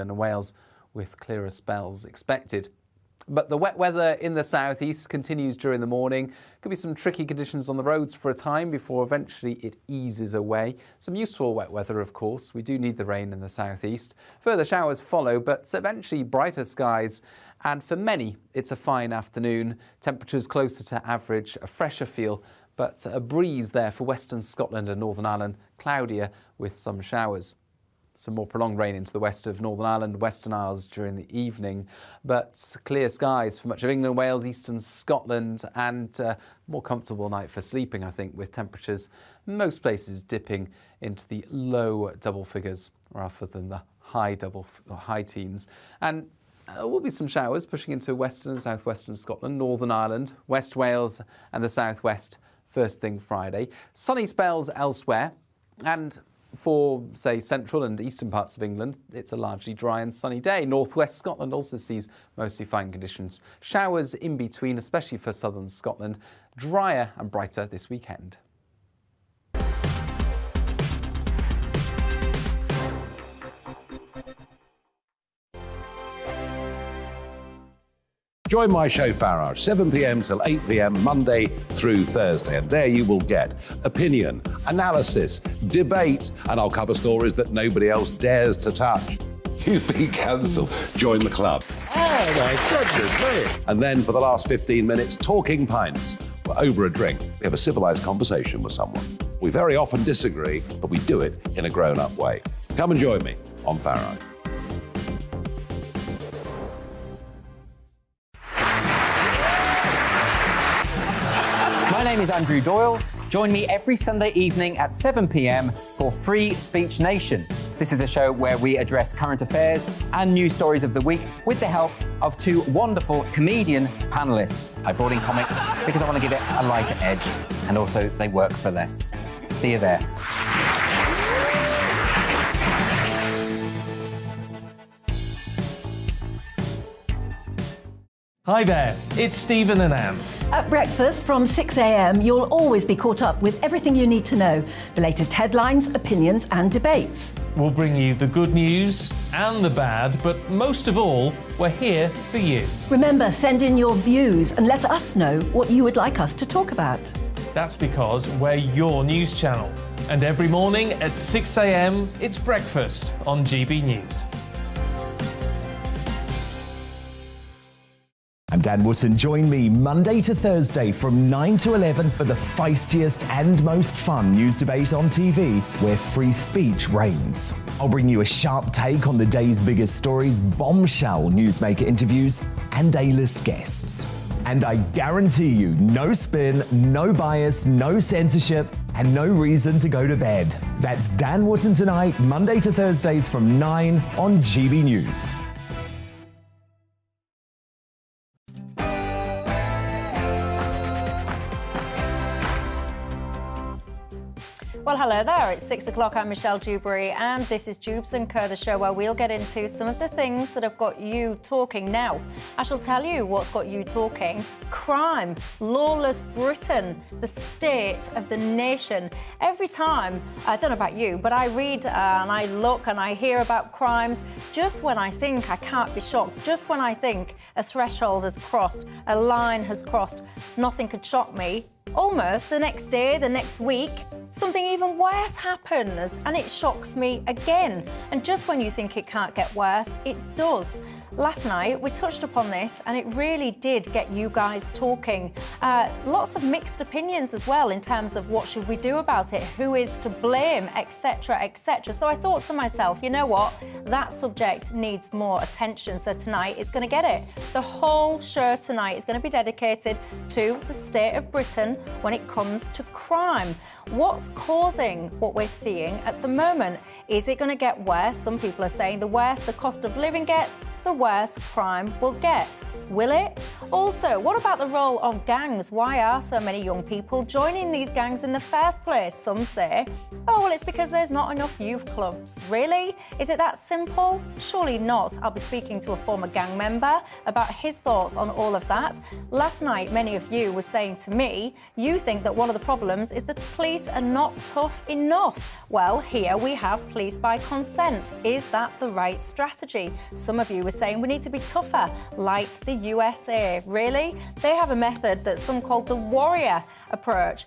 and Wales with clearer spells expected. But the wet weather in the southeast continues during the morning. Could be some tricky conditions on the roads for a time before eventually it eases away. Some useful wet weather, of course. We do need the rain in the southeast. Further showers follow, but eventually brighter skies. And for many, it's a fine afternoon. Temperatures closer to average, a fresher feel, but a breeze there for western Scotland and Northern Ireland, cloudier with some showers. Some more prolonged rain into the west of Northern Ireland, Western Isles during the evening, but clear skies for much of England, Wales, eastern Scotland, and more comfortable night for sleeping, I think, with temperatures most places dipping into the low double figures rather than the high teens. And there will be some showers pushing into western and southwestern Scotland, Northern Ireland, West Wales and the southwest first thing Friday. Sunny spells elsewhere, and for, say, central and eastern parts of England, it's a largely dry and sunny day. Northwest Scotland also sees mostly fine conditions. Showers in between, especially for southern Scotland. Drier and brighter this weekend. Join my show Farage, 7 p.m. till 8 p.m. Monday through Thursday, and there you will get opinion, analysis, debate, and I'll cover stories that nobody else dares to touch. You've been cancelled. Join the club. Oh my goodness me. And then for the last 15 minutes, talking pints. We're over a drink. We have a civilised conversation with someone. We very often disagree, but we do it in a grown-up way. Come and join me on Farage. My name is Andrew Doyle. Join me every Sunday evening at 7 p.m. for Free Speech Nation. This is a show where we address current affairs and news stories of the week with the help of two wonderful comedian panellists. I brought in comics because I want to give it a lighter edge, and also they work for less. See you there. Hi there, it's Stephen and Anne. At breakfast from 6 a.m, you'll always be caught up with everything you need to know, the latest headlines, opinions and debates. We'll bring you the good news and the bad, but most of all, we're here for you. Remember, send in your views and let us know what you would like us to talk about. That's because we're your news channel. And every morning at 6 a.m, it's breakfast on GB News. I'm Dan Wootton. Join me Monday to Thursday from 9 to 11 for the feistiest and most fun news debate on TV, where free speech reigns. I'll bring you a sharp take on the day's biggest stories, bombshell newsmaker interviews, and A-list guests. And I guarantee you, no spin, no bias, no censorship, and no reason to go to bed. That's Dan Wootton Tonight, Monday to Thursdays from 9 on GB News. Well, hello there. It's 6 o'clock. I'm Michelle Dewberry, and this is Dewbs and Co, the show where we'll get into some of the things that have got you talking. Now, I shall tell you what's got you talking. Crime, lawless Britain, the state of the nation. Every time, I don't know about you, but I read and I look and I hear about crimes, just when I think I can't be shocked, just when I think a threshold has crossed, a line has crossed, nothing could shock me. Almost the next day, the next week, something even worse happens and it shocks me again. And just when you think it can't get worse, it does. Last night we touched upon this and it really did get you guys talking. Lots of mixed opinions as well in terms of what should we do about it, who is to blame, etc, etc. So I thought to myself, you know what, that subject needs more attention. So tonight it's going to get it. The whole show tonight is going to be dedicated to the state of Britain when it comes to crime. What's causing what we're seeing at the moment? Is it going to get worse? Some people are saying the worse the cost of living gets, the worse crime will get. Will it? Also, what about the role of gangs? Why are so many young people joining these gangs in the first place? Some say, oh, well, it's because there's not enough youth clubs. Really? Is it that simple? Surely not. I'll be speaking to a former gang member about his thoughts on all of that. Last night, many of you were saying to me, you think that one of the problems is the police police are not tough enough. Well, here we have police by consent. Is that the right strategy? Some of you were saying we need to be tougher, like the USA. Really? They have a method that some call the warrior approach.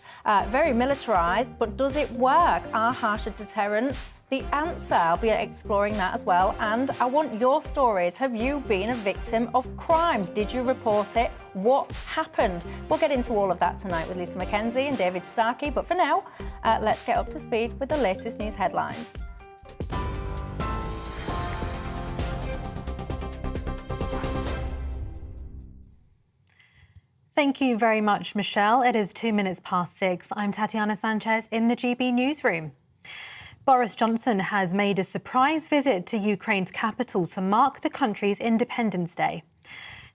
Very militarised, but does it work? Are harsher deterrents the answer? I'll be exploring that as well. And I want your stories. Have you been a victim of crime? Did you report it? What happened? We'll get into all of that tonight with Lisa McKenzie and David Starkey. But for now, let's get up to speed with the latest news headlines. Thank you very much, Michelle. It is 2 minutes past 6. I'm Tatiana Sanchez in the GB newsroom. Boris Johnson has made a surprise visit to Ukraine's capital to mark the country's Independence Day.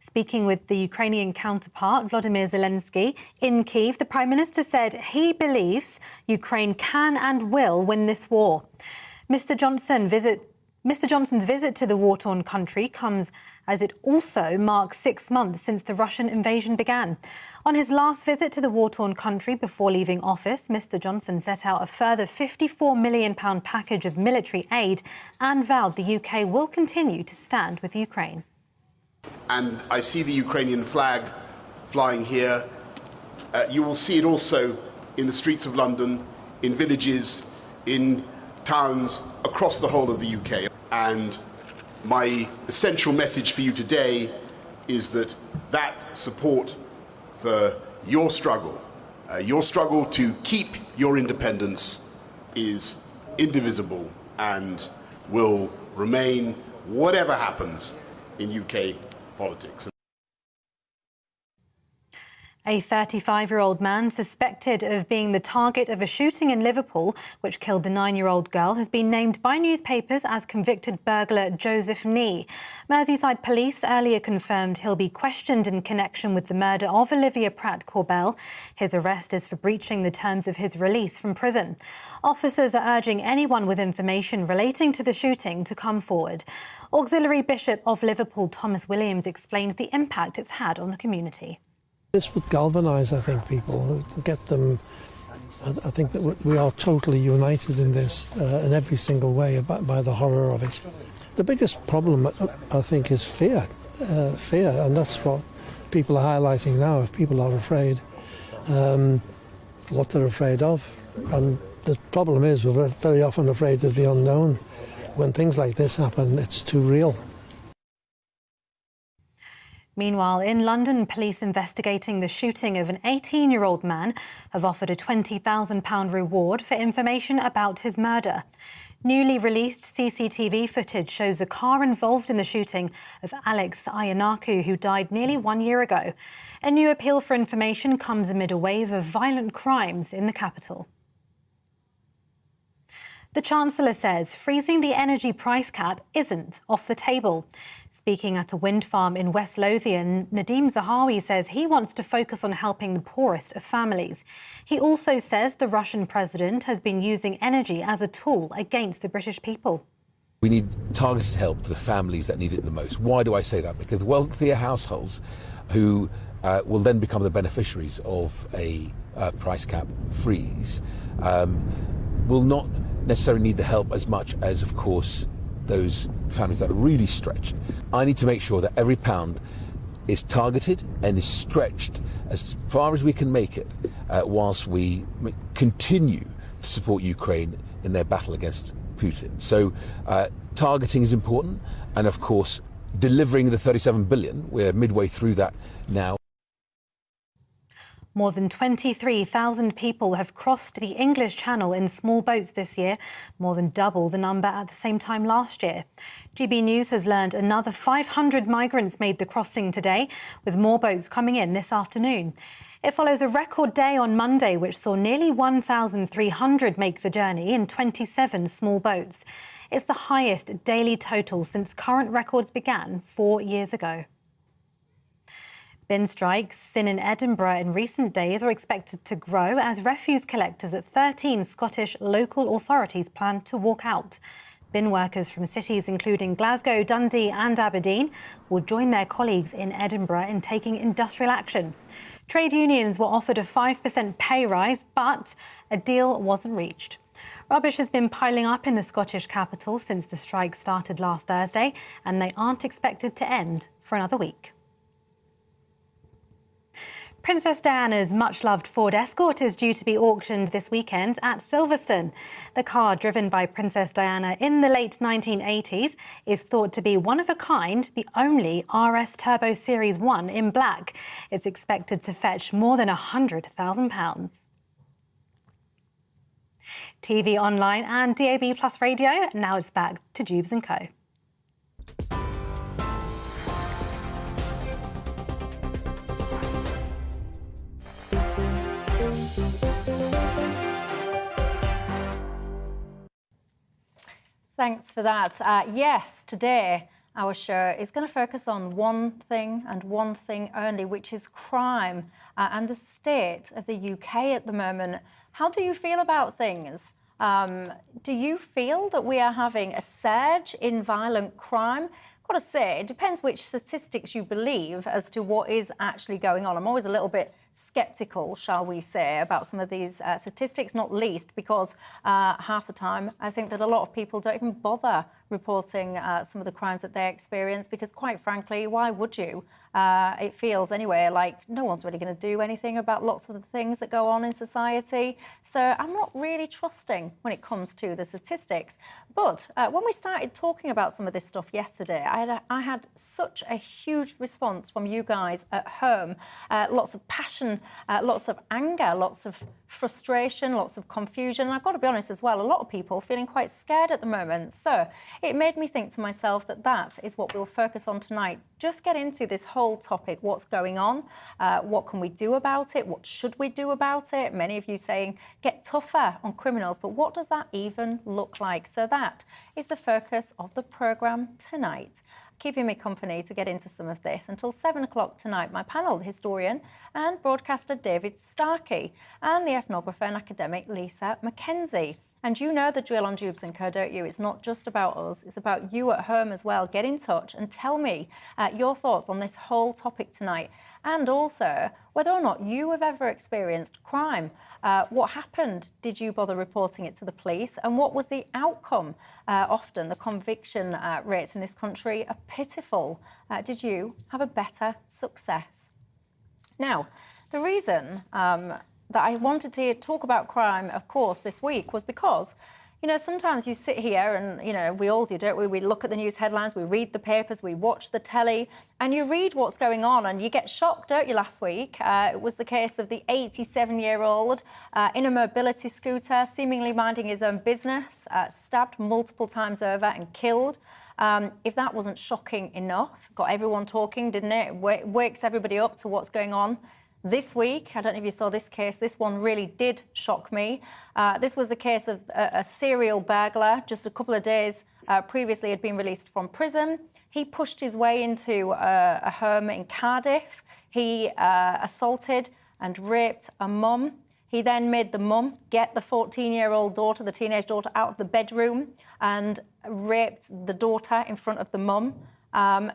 Speaking with the Ukrainian counterpart, Volodymyr Zelensky, in Kyiv, the Prime Minister said he believes Ukraine can and will win this war. Mr. Johnson's visit to the war-torn country comes as it also marks 6 months since the Russian invasion began. On his last visit to the war-torn country before leaving office, Mr. Johnson set out a further £54 million package of military aid and vowed the UK will continue to stand with Ukraine. And I see the Ukrainian flag flying here. You will see it also in the streets of London, in villages, in towns across the whole of the UK. And my essential message for you today is that support for your struggle to keep your independence is indivisible and will remain whatever happens in UK politics. A 35-year-old man suspected of being the target of a shooting in Liverpool, which killed the 9-year-old girl, has been named by newspapers as convicted burglar Joseph Nee. Merseyside police earlier confirmed he'll be questioned in connection with the murder of Olivia Pratt-Corbell. His arrest is for breaching the terms of his release from prison. Officers are urging anyone with information relating to the shooting to come forward. Auxiliary Bishop of Liverpool, Thomas Williams, explained the impact it's had on the community. This would galvanise, I think, people, to get them. I think that we are totally united in this, in every single way, by the horror of it. The biggest problem, I think, is fear, and that's what people are highlighting now. If people are afraid, what they're afraid of, and the problem is we're very often afraid of the unknown. When things like this happen, it's too real. Meanwhile, in London, police investigating the shooting of an 18-year-old man have offered a £20,000 reward for information about his murder. Newly released CCTV footage shows a car involved in the shooting of Alex Iannakou, who died nearly 1 year ago. A new appeal for information comes amid a wave of violent crimes in the capital. The Chancellor says freezing the energy price cap isn't off the table. Speaking at a wind farm in West Lothian, Nadeem Zahawi says he wants to focus on helping the poorest of families. He also says the Russian president has been using energy as a tool against the British people. We need targeted help to the families that need it the most. Why do I say that? Because wealthier households who will then become the beneficiaries of a price cap freeze will not necessarily need the help as much as, of course, those families that are really stretched. I need to make sure that every pound is targeted and is stretched as far as we can make it, whilst we continue to support Ukraine in their battle against Putin. So targeting is important, and of course delivering the 37 billion. We're midway through that now. More than 23,000 people have crossed the English Channel in small boats this year, more than double the number at the same time last year. GB News has learned another 500 migrants made the crossing today, with more boats coming in this afternoon. It follows a record day on Monday, which saw nearly 1,300 make the journey in 27 small boats. It's the highest daily total since current records began 4 years ago. Bin strikes in Edinburgh in recent days are expected to grow as refuse collectors at 13 Scottish local authorities plan to walk out. Bin workers from cities including Glasgow, Dundee and Aberdeen will join their colleagues in Edinburgh in taking industrial action. Trade unions were offered a 5% pay rise, but a deal wasn't reached. Rubbish has been piling up in the Scottish capital since the strike started last Thursday, and they aren't expected to end for another week. Princess Diana's much-loved Ford Escort is due to be auctioned this weekend at Silverstone. The car, driven by Princess Diana in the late 1980s, is thought to be one of a kind, the only RS Turbo Series 1 in black. It's expected to fetch more than £100,000. TV online and DAB Plus radio, now it's back to Dewbs & Co. Thanks for that. Yes, today our show is going to focus on one thing and one thing only, which is crime and the state of the UK at the moment. How do you feel about things? Do you feel that we are having a surge in violent crime? I've got to say, it depends which statistics you believe as to what is actually going on. I'm always a little bit sceptical, shall we say, about some of these statistics, not least because half the time I think that a lot of people don't even bother reporting some of the crimes that they experience because, quite frankly, why would you? It feels, anyway, like no one's really going to do anything about lots of the things that go on in society. So I'm not really trusting when it comes to the statistics. But when we started talking about some of this stuff yesterday, I had such a huge response from you guys at home. Lots of passion, lots of anger, lots of frustration, lots of confusion. And I've got to be honest as well, a lot of people feeling quite scared at the moment. So it made me think to myself that that is what we'll focus on tonight. Just get into this whole topic. What's going on? What can we do about it? What should we do about it? Many of you saying get tougher on criminals, but what does that even look like? So that is the focus of the programme tonight. Keeping me company to get into some of this until 7 o'clock tonight, my panel, the historian and broadcaster David Starkey and the ethnographer and academic Lisa Mackenzie. And you know the drill on Dewbs & Co, don't you? It's not just about us, it's about you at home as well. Get in touch and tell me your thoughts on this whole topic tonight. And also, whether or not you have ever experienced crime. What happened? Did you bother reporting it to the police? And what was the outcome? Often the conviction rates in this country are pitiful. Did you have a better success? Now, the reason that I wanted to talk about crime, of course, this week was because, you know, sometimes you sit here and, you know, we all do, don't we? We look at the news headlines, we read the papers, we watch the telly, and you read what's going on and you get shocked, don't you, last week? It was the case of the 87-year-old in a mobility scooter, seemingly minding his own business, stabbed multiple times over and killed. If that wasn't shocking enough, got everyone talking, didn't it? Wakes everybody up to what's going on. This week, I don't know if you saw this case, this one really did shock me. This was the case of a serial burglar. Just a couple of days previously had been released from prison. He pushed his way into a home in Cardiff. He assaulted and raped a mum. He then made the mum get the 14-year-old daughter, the teenage daughter, out of the bedroom and raped the daughter in front of the mum.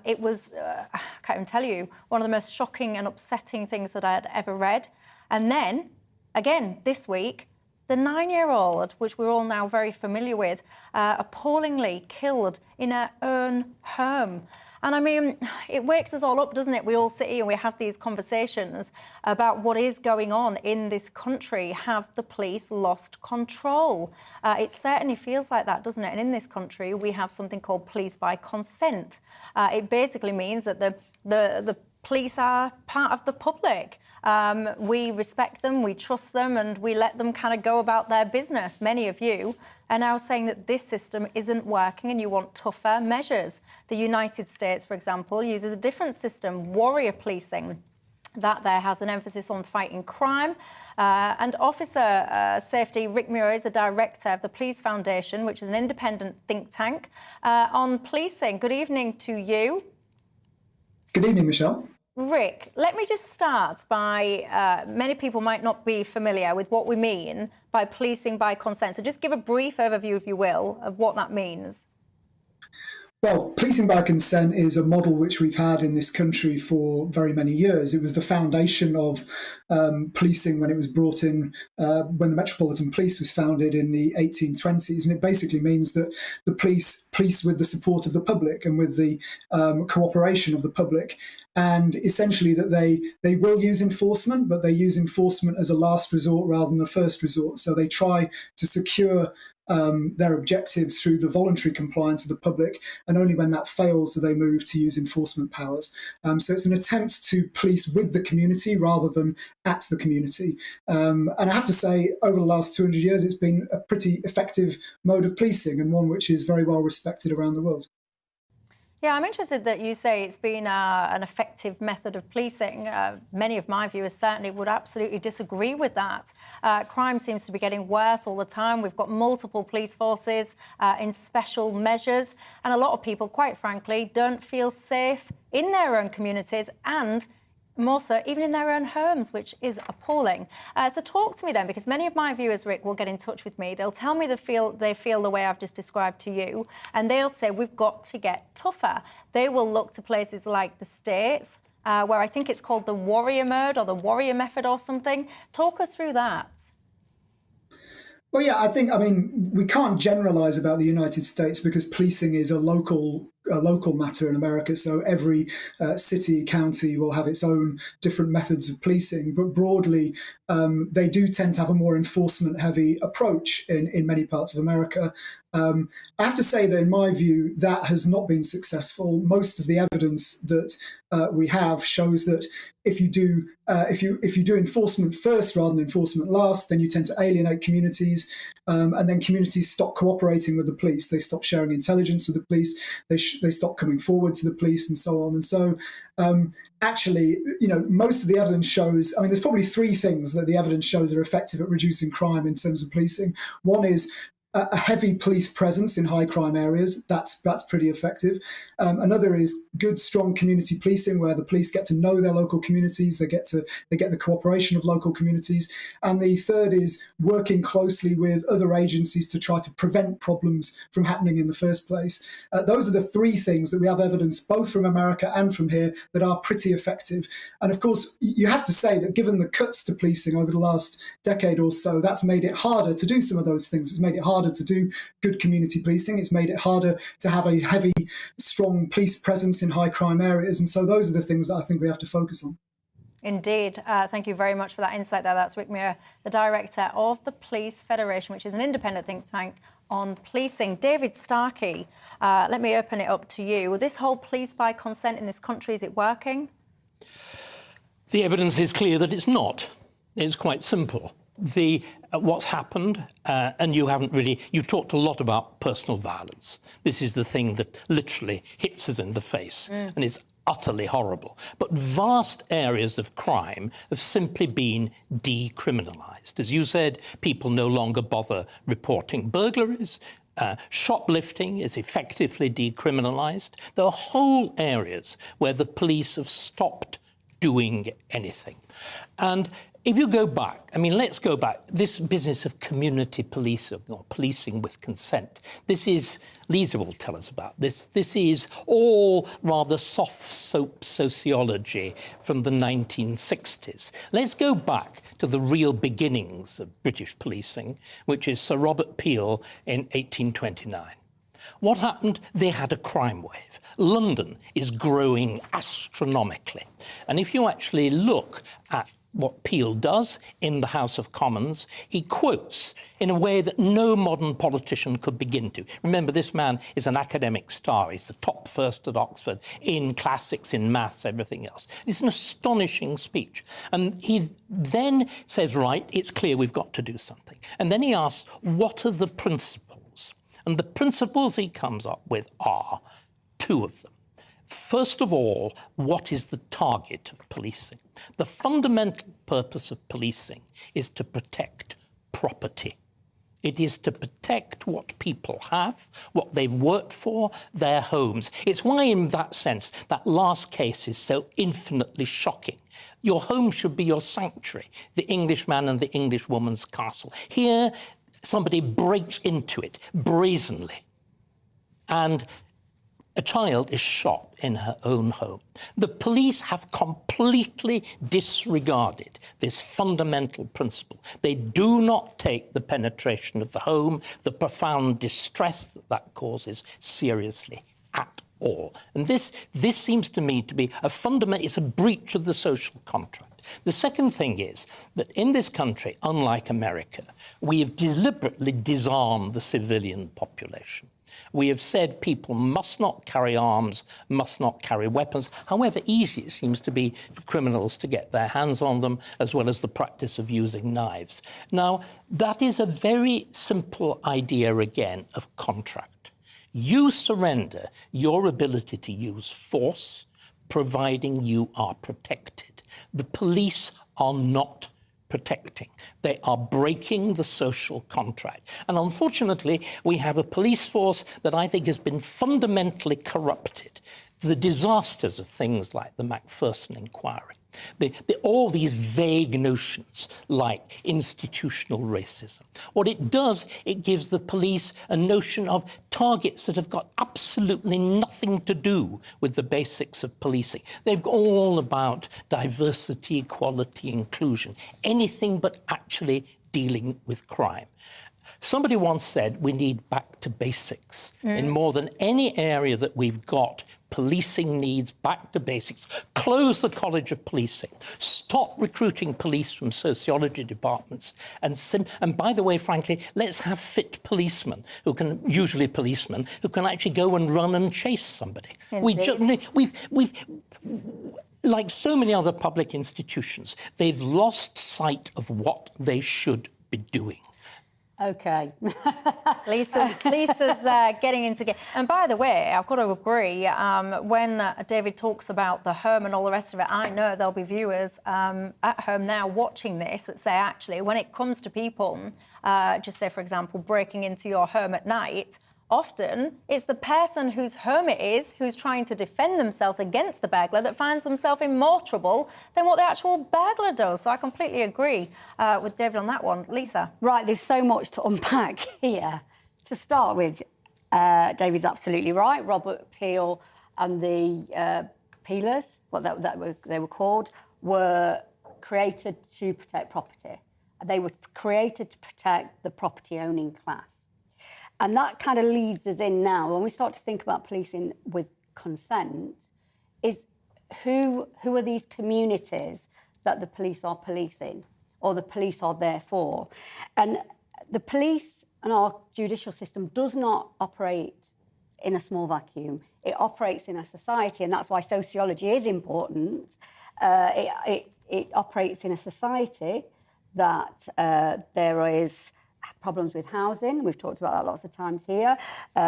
It was, I can't even tell you, one of the most shocking and upsetting things that I had ever read. And then, again, this week, the 9-year-old, which we're all now very familiar with, appallingly killed in her own home. And I mean, it wakes us all up, doesn't it? We all sit here and we have these conversations about what is going on in this country. Have the police lost control? It certainly feels like that, doesn't it? And in this country, we have something called police by consent. It basically means that the police are part of the public. We respect them, we trust them, and we let them kind of go about their business. Many of you are now saying that this system isn't working and you want tougher measures. The United States, for example, uses a different system, warrior policing. That there has an emphasis on fighting crime. And Officer Safety, Rick Muir, is the director of the Police Foundation, which is an independent think tank on policing. Good evening to you. Good evening, Michelle. Rick, let me just start by, many people might not be familiar with what we mean by policing by consent. So just give a brief overview, if you will, of what that means. Well, policing by consent is a model which we've had in this country for very many years. It was the foundation of policing when it was brought in, when the Metropolitan Police was founded in the 1820s. And it basically means that the police with the support of the public and with the cooperation of the public. And essentially that they will use enforcement, but they use enforcement as a last resort rather than the first resort. So they try to secure their objectives through the voluntary compliance of the public, and only when that fails do they move to use enforcement powers. So it's an attempt to police with the community rather than at the community. And I have to say, over the last 200 years, it's been a pretty effective mode of policing, and one which is very well respected around the world. Yeah, I'm interested that you say it's been an effective method of policing. Many of my viewers certainly would absolutely disagree with that. Crime seems to be getting worse all the time. We've got multiple police forces in special measures, and a lot of people, quite frankly, don't feel safe in their own communities and more so even in their own homes, which is appalling. So talk to me then, because many of my viewers, Rick, will get in touch with me. They'll tell me they feel the way I've just described to you, and they'll say we've got to get tougher. They will look to places like the States, where I think it's called the warrior mode or the warrior method or something. Talk us through that. Well, yeah, I mean, we can't generalize about the United States because policing is a local matter in America. So every city, county will have its own different methods of policing. But broadly, they do tend to have a more enforcement-heavy approach in many parts of America. I have to say that in my view, that has not been successful. Most of the evidence that we have shows that if you do enforcement first rather than enforcement last, then you tend to alienate communities, and then communities stop cooperating with the police. They stop sharing intelligence with the police. They stop coming forward to the police, and so on. And so, actually, most of the evidence shows. I mean, there's probably three things that the evidence shows are effective at reducing crime in terms of policing. One is a heavy police presence in high crime areas. That's pretty effective. Another is good, strong community policing, where the police get to know their local communities. They get the cooperation of local communities. And the third is working closely with other agencies to try to prevent problems from happening in the first place. Those are the three things that we have evidence, both from America and from here, that are pretty effective. And of course, you have to say that given the cuts to policing over the last decade or so, that's made it harder to do some of those things. It's made it harder to do good community policing. It's made it harder to have a heavy, strong police presence in high crime areas. And so those are the things that I think we have to focus on. Indeed. Thank you very much for that insight there. That's Rick Muir, the director of the Police Federation, which is an independent think tank on policing. David Starkey, let me open it up to you. This whole police by consent in this country, is it working? The evidence is clear that it's not. It's quite simple. What's happened, and you've talked a lot about personal violence. This is the thing that literally hits us in the face, and it's utterly horrible. But vast areas of crime have simply been decriminalised. As you said, people no longer bother reporting burglaries. Shoplifting is effectively decriminalised. There are whole areas where the police have stopped doing anything. And if you go back, let's go back. This business of community policing or policing with consent, Lisa will tell us about this. This is all rather soft soap sociology from the 1960s. Let's go back to the real beginnings of British policing, which is Sir Robert Peel in 1829. What happened? They had a crime wave. London is growing astronomically. And if you actually look at what Peel does in the House of Commons, he quotes in a way that no modern politician could begin to. Remember, this man is an academic star. He's the top first at Oxford in classics, in maths, everything else. It's an astonishing speech. And he then says, right, it's clear we've got to do something. And then he asks, what are the principles? And the principles he comes up with are two of them. First of all, what is the target of policing? The fundamental purpose of policing is to protect property. It is to protect what people have, what they've worked for, their homes. It's why, in that sense, that last case is so infinitely shocking. Your home should be your sanctuary, the Englishman and the Englishwoman's castle. Here, somebody breaks into it brazenly and a child is shot in her own home. The police have completely disregarded this fundamental principle. They do not take the penetration of the home, the profound distress that that causes, seriously at all. And this seems to me to be it's a breach of the social contract. The second thing is that in this country, unlike America, we have deliberately disarmed the civilian population. We have said people must not carry arms, must not carry weapons, however easy it seems to be for criminals to get their hands on them, as well as the practice of using knives. Now, that is a very simple idea, again, of contract. You surrender your ability to use force, providing you are protected. The police are not protecting. They are breaking the social contract. And unfortunately, we have a police force that I think has been fundamentally corrupted. The disasters of things like the Macpherson inquiry, all these vague notions like institutional racism. What it does, it gives the police a notion of targets that have got absolutely nothing to do with the basics of policing. They've all about diversity, equality, inclusion, anything but actually dealing with crime. Somebody once said we need back to basics. In more than any area that we've got, policing needs back to basics. Close the College of Policing. Stop recruiting police from sociology departments. And by the way, frankly, let's have fit policemen who can actually go and run and chase somebody. We've like so many other public institutions, they've lost sight of what they should be doing. OK. Lisa's getting into... And by the way, I've got to agree, when David talks about the home and all the rest of it, I know there'll be viewers at home now watching this that say, actually, when it comes to people, just say, for example, breaking into your home at night, often it's the person whose home it is who's trying to defend themselves against the burglar that finds themselves in more trouble than what the actual burglar does. So I completely agree with David on that one. Lisa? Right, there's so much to unpack here. To start with, David's absolutely right. Robert Peel and the Peelers, they were called, were created to protect property. They were created to protect the property-owning class. And that kind of leads us in now, when we start to think about policing with consent, is who are these communities that the police are policing, or the police are there for? And the police and our judicial system does not operate in a small vacuum. It operates in a society, and that's why sociology is important. It operates in a society that there is problems with housing. We've talked about that lots of times here.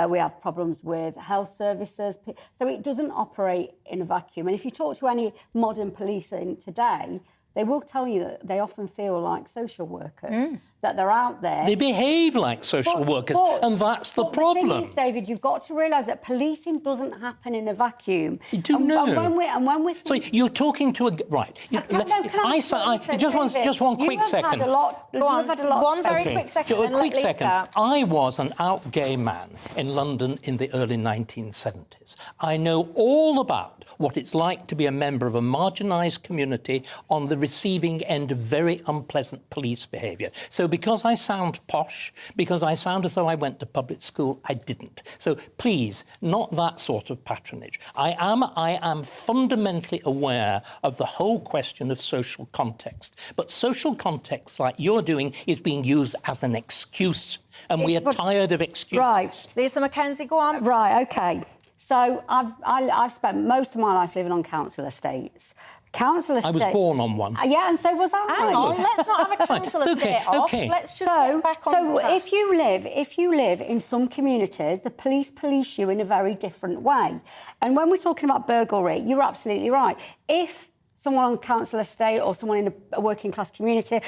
We have problems with health services. So it doesn't operate in a vacuum. And if you talk to any modern policing today, they will tell you that they often feel like social workers, that they're out there. They behave like social workers, and that's the problem. The thing is, David, you've got to realise that policing doesn't happen in a vacuum. You do know. And when we're so you're talking to a... Right. Just one quick second. One very quick second. A quick second. I was an out gay man in London in the early 1970s. I know all about what it's like to be a member of a marginalised community on the receiving end of very unpleasant police behaviour. So because I sound posh, because I sound as though I went to public school, I didn't. So please, not that sort of patronage. I am fundamentally aware of the whole question of social context. But social context, like you're doing, is being used as an excuse. And we are tired of excuses. Right. Lisa Mackenzie, go on. Right, OK. So I've spent most of my life living on council estates. Council estate. I was born on one. Yeah, and so was I. Hang on, let's not have a council estate off. Okay. Let's just get back on So track. if you live in some communities, the police you in a very different way. And when we're talking about burglary, you're absolutely right. If someone on council estate or someone in a working class community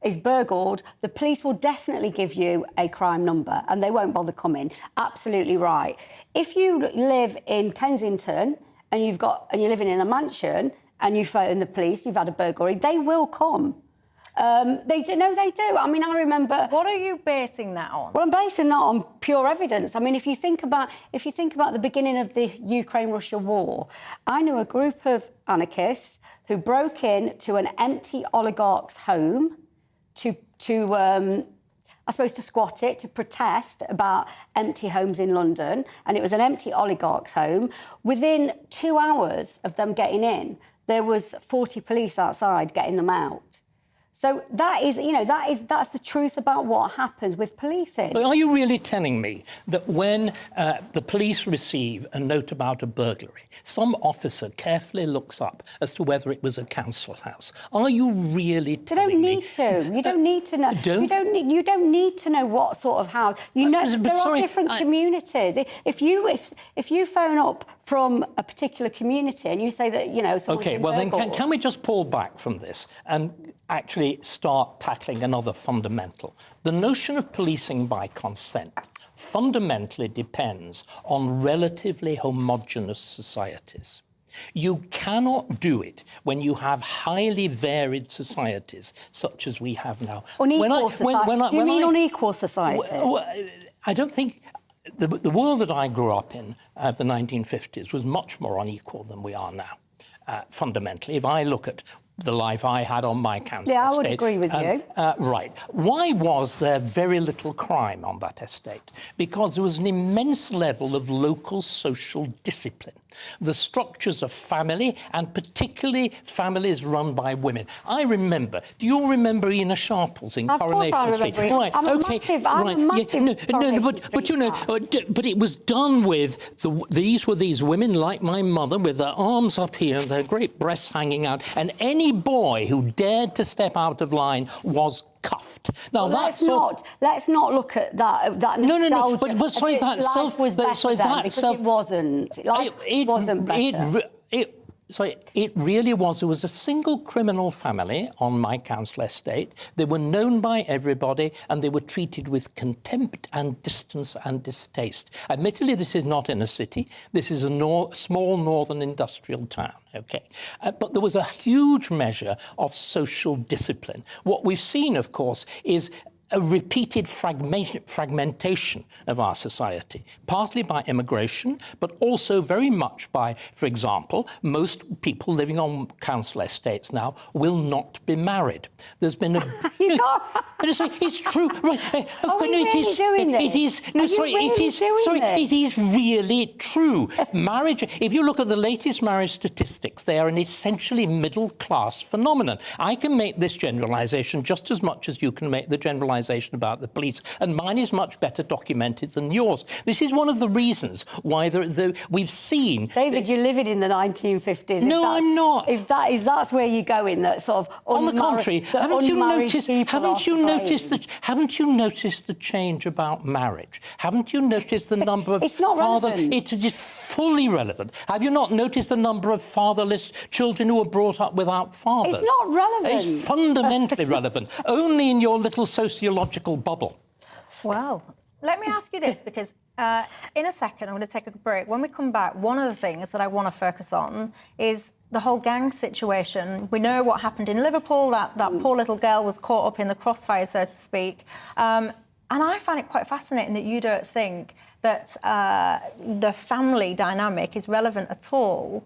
is burgled, the police will definitely give you a crime number and they won't bother coming. Absolutely right. If you live in Kensington and you're living in a mansion and you phone the police, you've had a burglary, they will come. They do. No, they do. I mean, I remember. What are you basing that on? Well, I'm basing that on pure evidence. I mean, if you think about the beginning of the Ukraine-Russia war, I knew a group of anarchists who broke in to an empty oligarch's home to squat it, to protest about empty homes in London, and it was an empty oligarch's home. Within 2 hours of them getting in, there was 40 police outside getting them out. So that's the truth about what happens with policing. But are you really telling me that when the police receive a note about a burglary, some officer carefully looks up as to whether it was a council house? Are you really telling me? You don't need to. You don't need to know. You don't need to know what sort of house. There are different communities. If you phone up from a particular community and you say that OK, well then can we just pull back from this and actually start tackling another fundamental? The notion of policing by consent fundamentally depends on relatively homogenous societies. You cannot do it when you have highly varied societies such as we have now. Unequal societies? Do you mean unequal societies? I don't think... The world that I grew up in, the 1950s, was much more unequal than we are now, fundamentally. If I look at the life I had on my council estate... Yeah, I would agree with you. Right. Why was there very little crime on that estate? Because there was an immense level of local social discipline. The structures of family, and particularly families run by women. I remember... Do you all remember Ina Sharples in Coronation Street? Right. I'm a massive But it was done with... These were these women like my mother with their arms up here and their great breasts hanging out, and any boy who dared to step out of line was cuffed. Now let's not look at that. No. But sorry, that self was better then, because it wasn't. It wasn't better. It really was. There was a single criminal family on my council estate. They were known by everybody, and they were treated with contempt and distance and distaste. Admittedly, this is not in a city. This is a small northern industrial town. OK, but there was a huge measure of social discipline. What we've seen, of course, is a repeated fragmentation of our society, partly by immigration, but also very much by, for example, most people living on council estates now will not be married. There's been a... It's true. Right. It is really true. Marriage, if you look at the latest marriage statistics, they are an essentially middle-class phenomenon. I can make this generalisation just as much as you can make the generalisation about the police, and mine is much better documented than yours. This is one of the reasons why we've seen... David, you're living in the 1950s. No, I'm not. If that's where you go in, that sort of... On the contrary, haven't you noticed the change about marriage? Haven't you noticed the number of... It's not relevant. It is fully relevant. Have you not noticed the number of fatherless children who were brought up without fathers? It's not relevant. It's fundamentally relevant. Only in your little sociological bubble. Well, let me ask you this, because in a second I'm going to take a break. When we come back, one of the things that I want to focus on is the whole gang situation. We know what happened in Liverpool, that poor little girl was caught up in the crossfire, so to speak. And I find it quite fascinating that you don't think that the family dynamic is relevant at all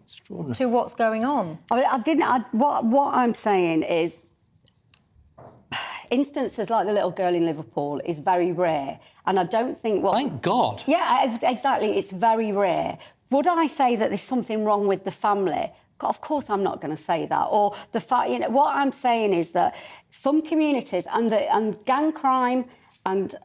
to what's going on. What I'm saying is, instances like the little girl in Liverpool is very rare, and I don't think... Thank God. Yeah, exactly. It's very rare. Would I say that there's something wrong with the family? Of course, I'm not going to say that. Or the fact, what I'm saying is that some communities and gang crime and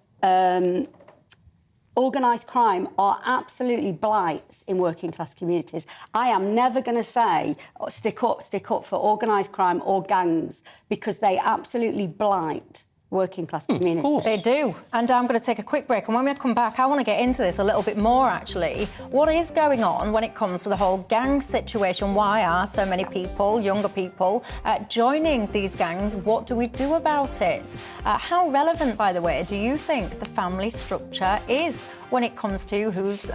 organised crime are absolutely blights in working class communities. I am never going to say stick up for organised crime or gangs, because they absolutely blight working class communities. They do. And I'm going to take a quick break, and when we come back, I want to get into this a little bit more, actually. What is going on when it comes to the whole gang situation? Why are so many people, younger people, joining these gangs? What do we do about it? How relevant, by the way, do you think the family structure is when it comes to who's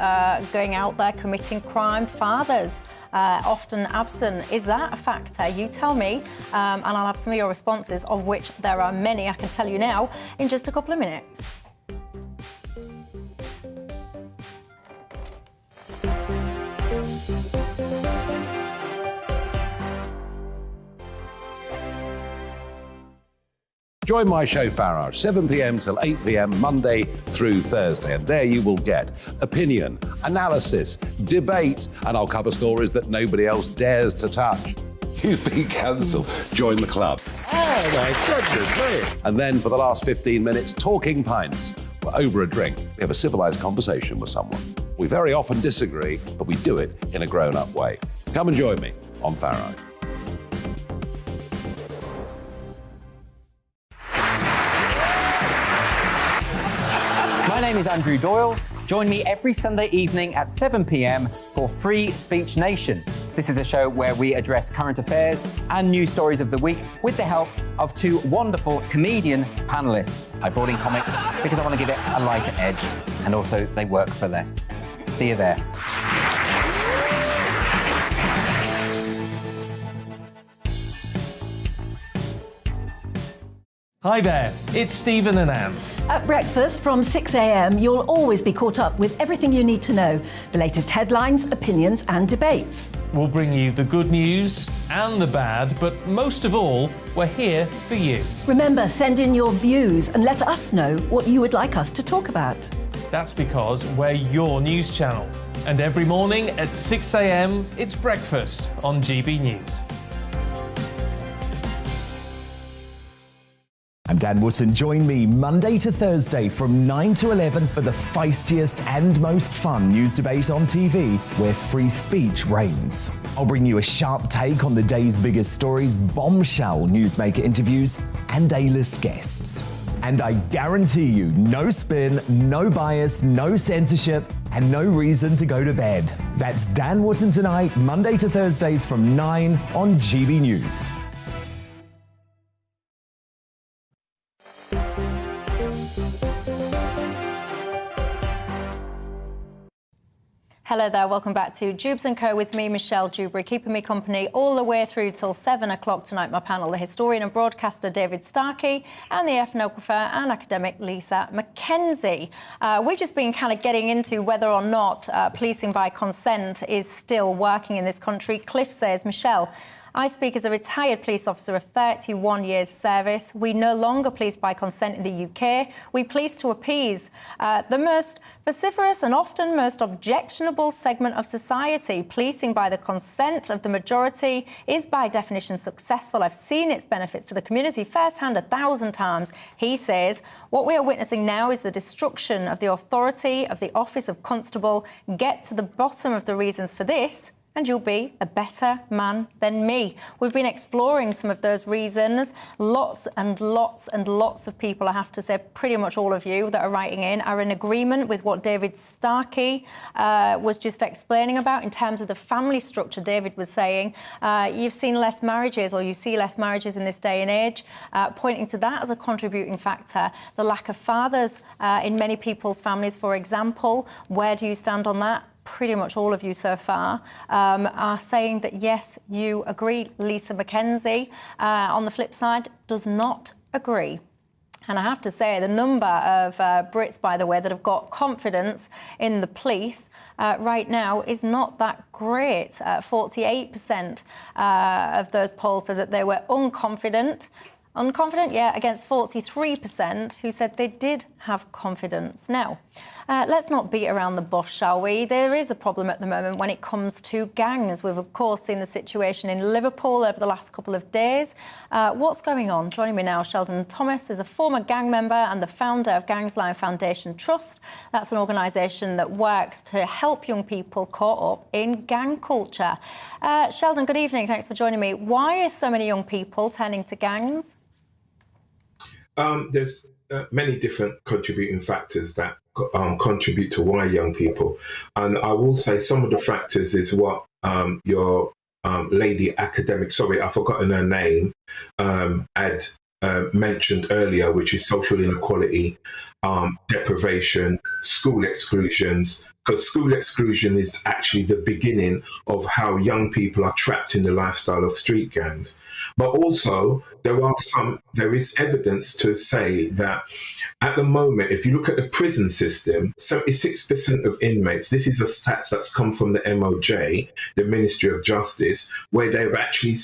going out there committing crime? Fathers often absent. Is that a factor? You tell me, and I'll have some of your responses, of which there are many, I can tell you now, in just a couple of minutes. Join my show Farage, 7 p.m. till 8 p.m. Monday through Thursday. And there you will get opinion, analysis, debate, and I'll cover stories that nobody else dares to touch. You've been cancelled. Join the club. Oh, my goodness me. And then for the last 15 minutes, talking pints. We're over a drink. We have a civilised conversation with someone. We very often disagree, but we do it in a grown-up way. Come and join me on Farage. My name is Andrew Doyle. Join me every Sunday evening at 7 p.m. for Free Speech Nation. This is a show where we address current affairs and news stories of the week with the help of two wonderful comedian panellists. I brought in comics because I want to give it a lighter edge, and also they work for less. See you there. Hi there, it's Stephen and Anne. At breakfast from 6 a.m, you'll always be caught up with everything you need to know, the latest headlines, opinions and debates. We'll bring you the good news and the bad, but most of all, we're here for you. Remember, send in your views and let us know what you would like us to talk about. That's because we're your news channel. And every morning at 6 a.m, it's breakfast on GB News. I'm Dan Wootton. Join me Monday to Thursday from 9 to 11 for the feistiest and most fun news debate on TV, where free speech reigns. I'll bring you a sharp take on the day's biggest stories, bombshell newsmaker interviews, and A-list guests. And I guarantee you, no spin, no bias, no censorship, and no reason to go to bed. That's Dan Wootton Tonight, Monday to Thursdays from 9 on GB News. Hello there, welcome back to Dewbs & Co with me, Michelle Dewberry, keeping me company all the way through till 7 o'clock tonight. My panel, the historian and broadcaster David Starkey and the ethnographer and academic Lisa Mackenzie. We've just been kind of getting into whether or not policing by consent is still working in this country. Cliff says, Michelle, I speak as a retired police officer of 31 years service. We no longer police by consent in the UK. We police to appease the most vociferous and often most objectionable segment of society. Policing by the consent of the majority is by definition successful. I've seen its benefits to the community firsthand 1,000 times. He says, what we are witnessing now is the destruction of the authority of the office of constable. Get to the bottom of the reasons for this, and you'll be a better man than me. We've been exploring some of those reasons. Lots and lots and lots of people, I have to say, pretty much all of you that are writing in are in agreement with what David Starkey was just explaining about in terms of the family structure. David was saying you've seen less marriages, or you see less marriages in this day and age, pointing to that as a contributing factor. The lack of fathers in many people's families, for example. Where do you stand on that? Pretty much all of you so far are saying that, yes, you agree. Lisa Mackenzie, on the flip side, does not agree. And I have to say, the number of Brits, by the way, that have got confidence in the police right now is not that great. 48% of those polls said that they were unconfident. Unconfident, yeah, against 43% who said they did have confidence. Now, let's not beat around the bush, shall we? There is a problem at the moment when it comes to gangs. We've, of course, seen the situation in Liverpool over the last couple of days. What's going on? Joining me now, Sheldon Thomas is a former gang member and the founder of Gangs Line Foundation Trust. That's an organisation that works to help young people caught up in gang culture. Sheldon, good evening. Thanks for joining me. Why are so many young people turning to gangs? There's many different contributing factors that contribute to why young people. And I will say some of the factors is what your lady academic, sorry, I've forgotten her name, had mentioned earlier, which is social inequality, deprivation, school exclusions, because school exclusion is actually the beginning of how young people are trapped in the lifestyle of street gangs. But also, there is evidence to say that at the moment, if you look at the prison system, 76% of inmates, this is a stats that's come from the MOJ, the Ministry of Justice, where they've actually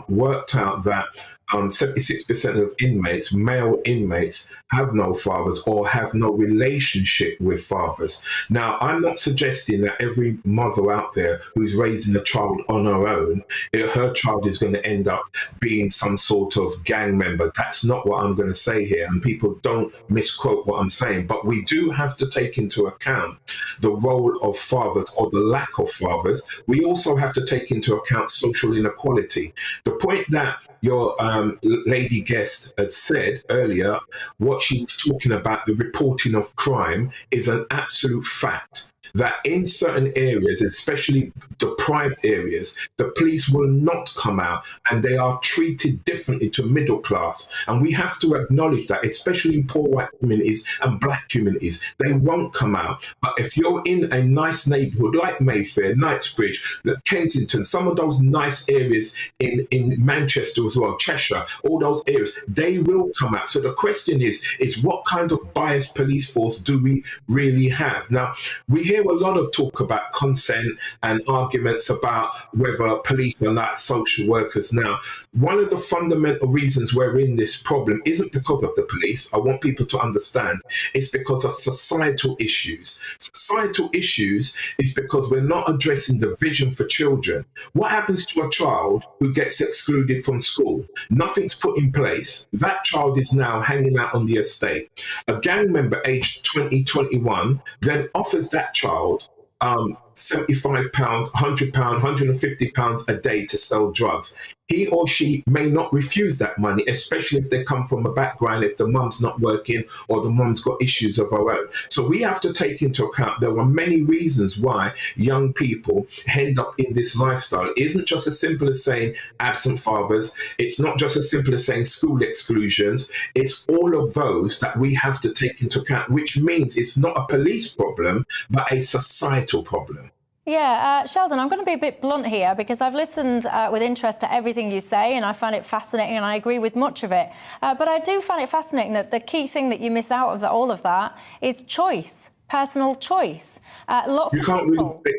worked out that 76% of inmates, male inmates, have no fathers or have no relationship with fathers. Now, I'm not suggesting that every mother out there who's raising a child on her own, her child is going to end up being some sort of gang member. That's not what I'm going to say here, and people don't misquote what I'm saying. But we do have to take into account the role of fathers or the lack of fathers. We also have to take into account social inequality. The point that your lady guest had said earlier, what she was talking about, the reporting of crime, is an absolute fact. That in certain areas, especially deprived areas, the police will not come out, and they are treated differently to middle class. And we have to acknowledge that, especially in poor white communities and black communities, they won't come out. But if you're in a nice neighborhood like Mayfair, Knightsbridge, Kensington, some of those nice areas in Manchester as well, Cheshire, all those areas, they will come out. So the question is what kind of biased police force do we really have? Now, we hear a lot of talk about consent and arguments about whether police are like social workers. Now, one of the fundamental reasons we're in this problem isn't because of the police. I want people to understand it's because of societal issues. Societal issues is because we're not addressing the vision for children. What happens to a child who gets excluded from school? Nothing's put in place. That child is now hanging out on the estate. A gang member aged 20, 21 then offers that child £75, £100, £150 a day to sell drugs. He or she may not refuse that money, especially if they come from a background, if the mum's not working or the mum's got issues of her own. So we have to take into account there are many reasons why young people end up in this lifestyle. It isn't just as simple as saying absent fathers. It's not just as simple as saying school exclusions. It's all of those that we have to take into account, which means it's not a police problem, but a societal problem. Yeah, Sheldon, I'm going to be a bit blunt here because I've listened with interest to everything you say and I find it fascinating and I agree with much of it. But I do find it fascinating that the key thing that you miss out of all of that is choice, personal choice. Lots of people,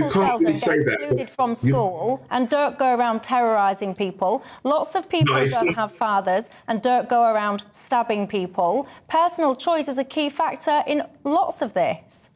Sheldon, get excluded from school and don't go around terrorising people. Lots of people don't have fathers and don't go around stabbing people. Personal choice is a key factor in lots of this.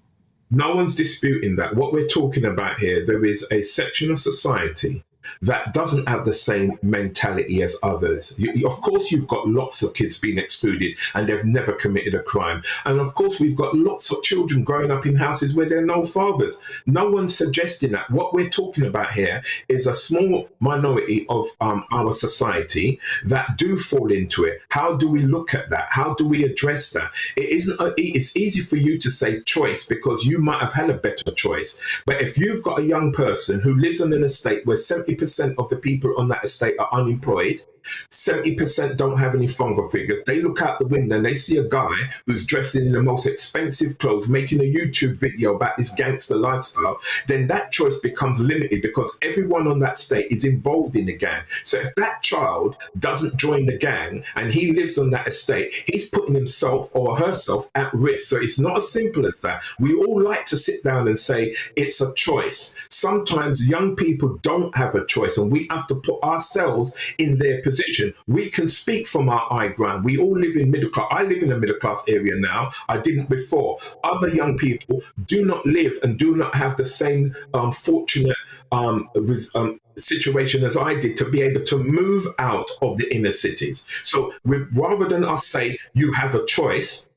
No one's disputing that. What we're talking about here, there is a section of society that doesn't have the same mentality as others. Of course, you've got lots of kids being excluded and they've never committed a crime. And of course, we've got lots of children growing up in houses where there are no fathers. No one's suggesting that. What we're talking about here is a small minority of our society that do fall into it. How do we look at that? How do we address that? It's easy for you to say choice because you might have had a better choice. But if you've got a young person who lives on an estate where 70% of the people on that estate are unemployed, 70% don't have any father figures. They look out the window and they see a guy who's dressed in the most expensive clothes, making a YouTube video about this gangster lifestyle, then that choice becomes limited because everyone on that estate is involved in the gang. So if that child doesn't join the gang and he lives on that estate, he's putting himself or herself at risk. So it's not as simple as that. We all like to sit down and say it's a choice. Sometimes young people don't have a choice and we have to put ourselves in their position. We can speak from our high ground. We all live in middle class. I live in a middle class area now. I didn't before. Other young people do not live and do not have the same fortunate situation as I did to be able to move out of the inner cities. So rather than us say you have a choice,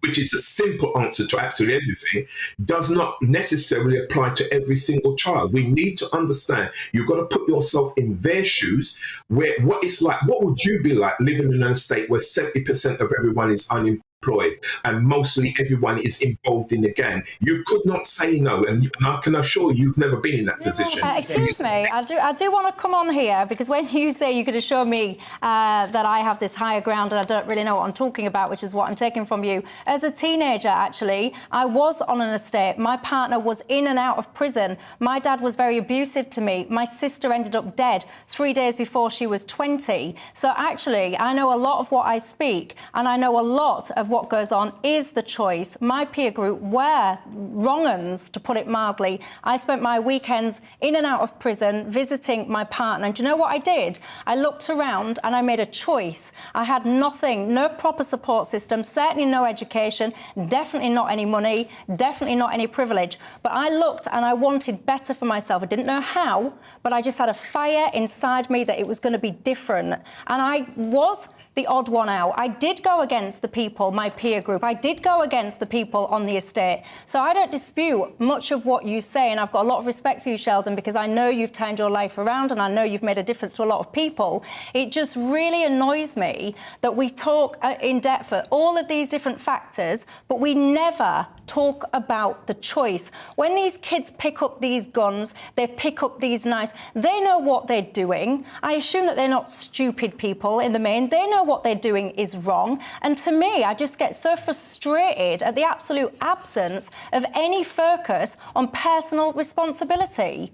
which is a simple answer to absolutely everything, does not necessarily apply to every single child. We need to understand you've got to put yourself in their shoes, where what it's like. What would you be like living in an estate where 70% of everyone is unemployed? employed, and mostly everyone is involved in the gang. You could not say no, and I can assure you, you've never been in that position. Excuse me, I do want to come on here, because when you say you could assure me that I have this higher ground and I don't really know what I'm talking about, which is what I'm taking from you. As a teenager, actually, I was on an estate. My partner was in and out of prison. My dad was very abusive to me. My sister ended up dead 3 days before she was 20. So actually, I know a lot of what I speak, and I know a lot of what goes on is the choice. My peer group were wrong-uns, to put it mildly. I spent my weekends in and out of prison visiting my partner. And do you know what I did? I looked around and I made a choice. I had nothing, no proper support system, certainly no education, definitely not any money, definitely not any privilege. But I looked and I wanted better for myself. I didn't know how, but I just had a fire inside me that it was going to be different. And I was the odd one out. I did go against the people, my peer group. I did go against the people on the estate. So I don't dispute much of what you say, and I've got a lot of respect for you, Sheldon, because I know you've turned your life around and I know you've made a difference to a lot of people. It just really annoys me that we talk in depth for all of these different factors, but we never talk about the choice. When these kids pick up these guns, they pick up these knives, they know what they're doing. I assume that they're not stupid people in the main. They know what they're doing is wrong. And to me, I just get so frustrated at the absolute absence of any focus on personal responsibility.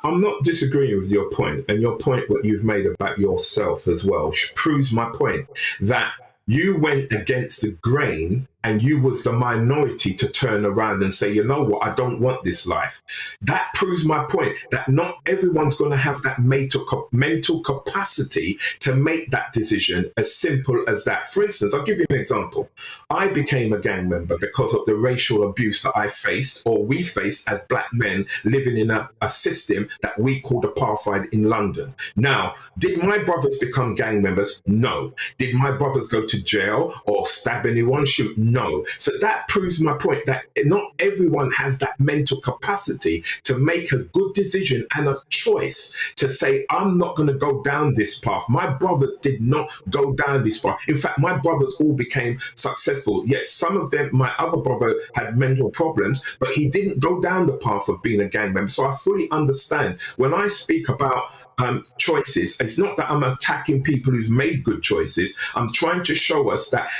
I'm not disagreeing with your point, and your point, what you've made about yourself as well, proves my point, that you went against the grain and you was the minority to turn around and say, you know what, I don't want this life. That proves my point, that not everyone's going to have that mental capacity to make that decision as simple as that. For instance, I'll give you an example. I became a gang member because of the racial abuse that I faced, or we faced as black men living in a system that we called apartheid in London. Now, did my brothers become gang members? No. Did my brothers go to jail or stab anyone, shoot? No. So that proves my point, that not everyone has that mental capacity to make a good decision and a choice to say, I'm not going to go down this path. My brothers did not go down this path. In fact, my brothers all became successful. Yes, some of them, my other brother had mental problems, but he didn't go down the path of being a gang member. So I fully understand. When I speak about choices, it's not that I'm attacking people who've made good choices. I'm trying to show us that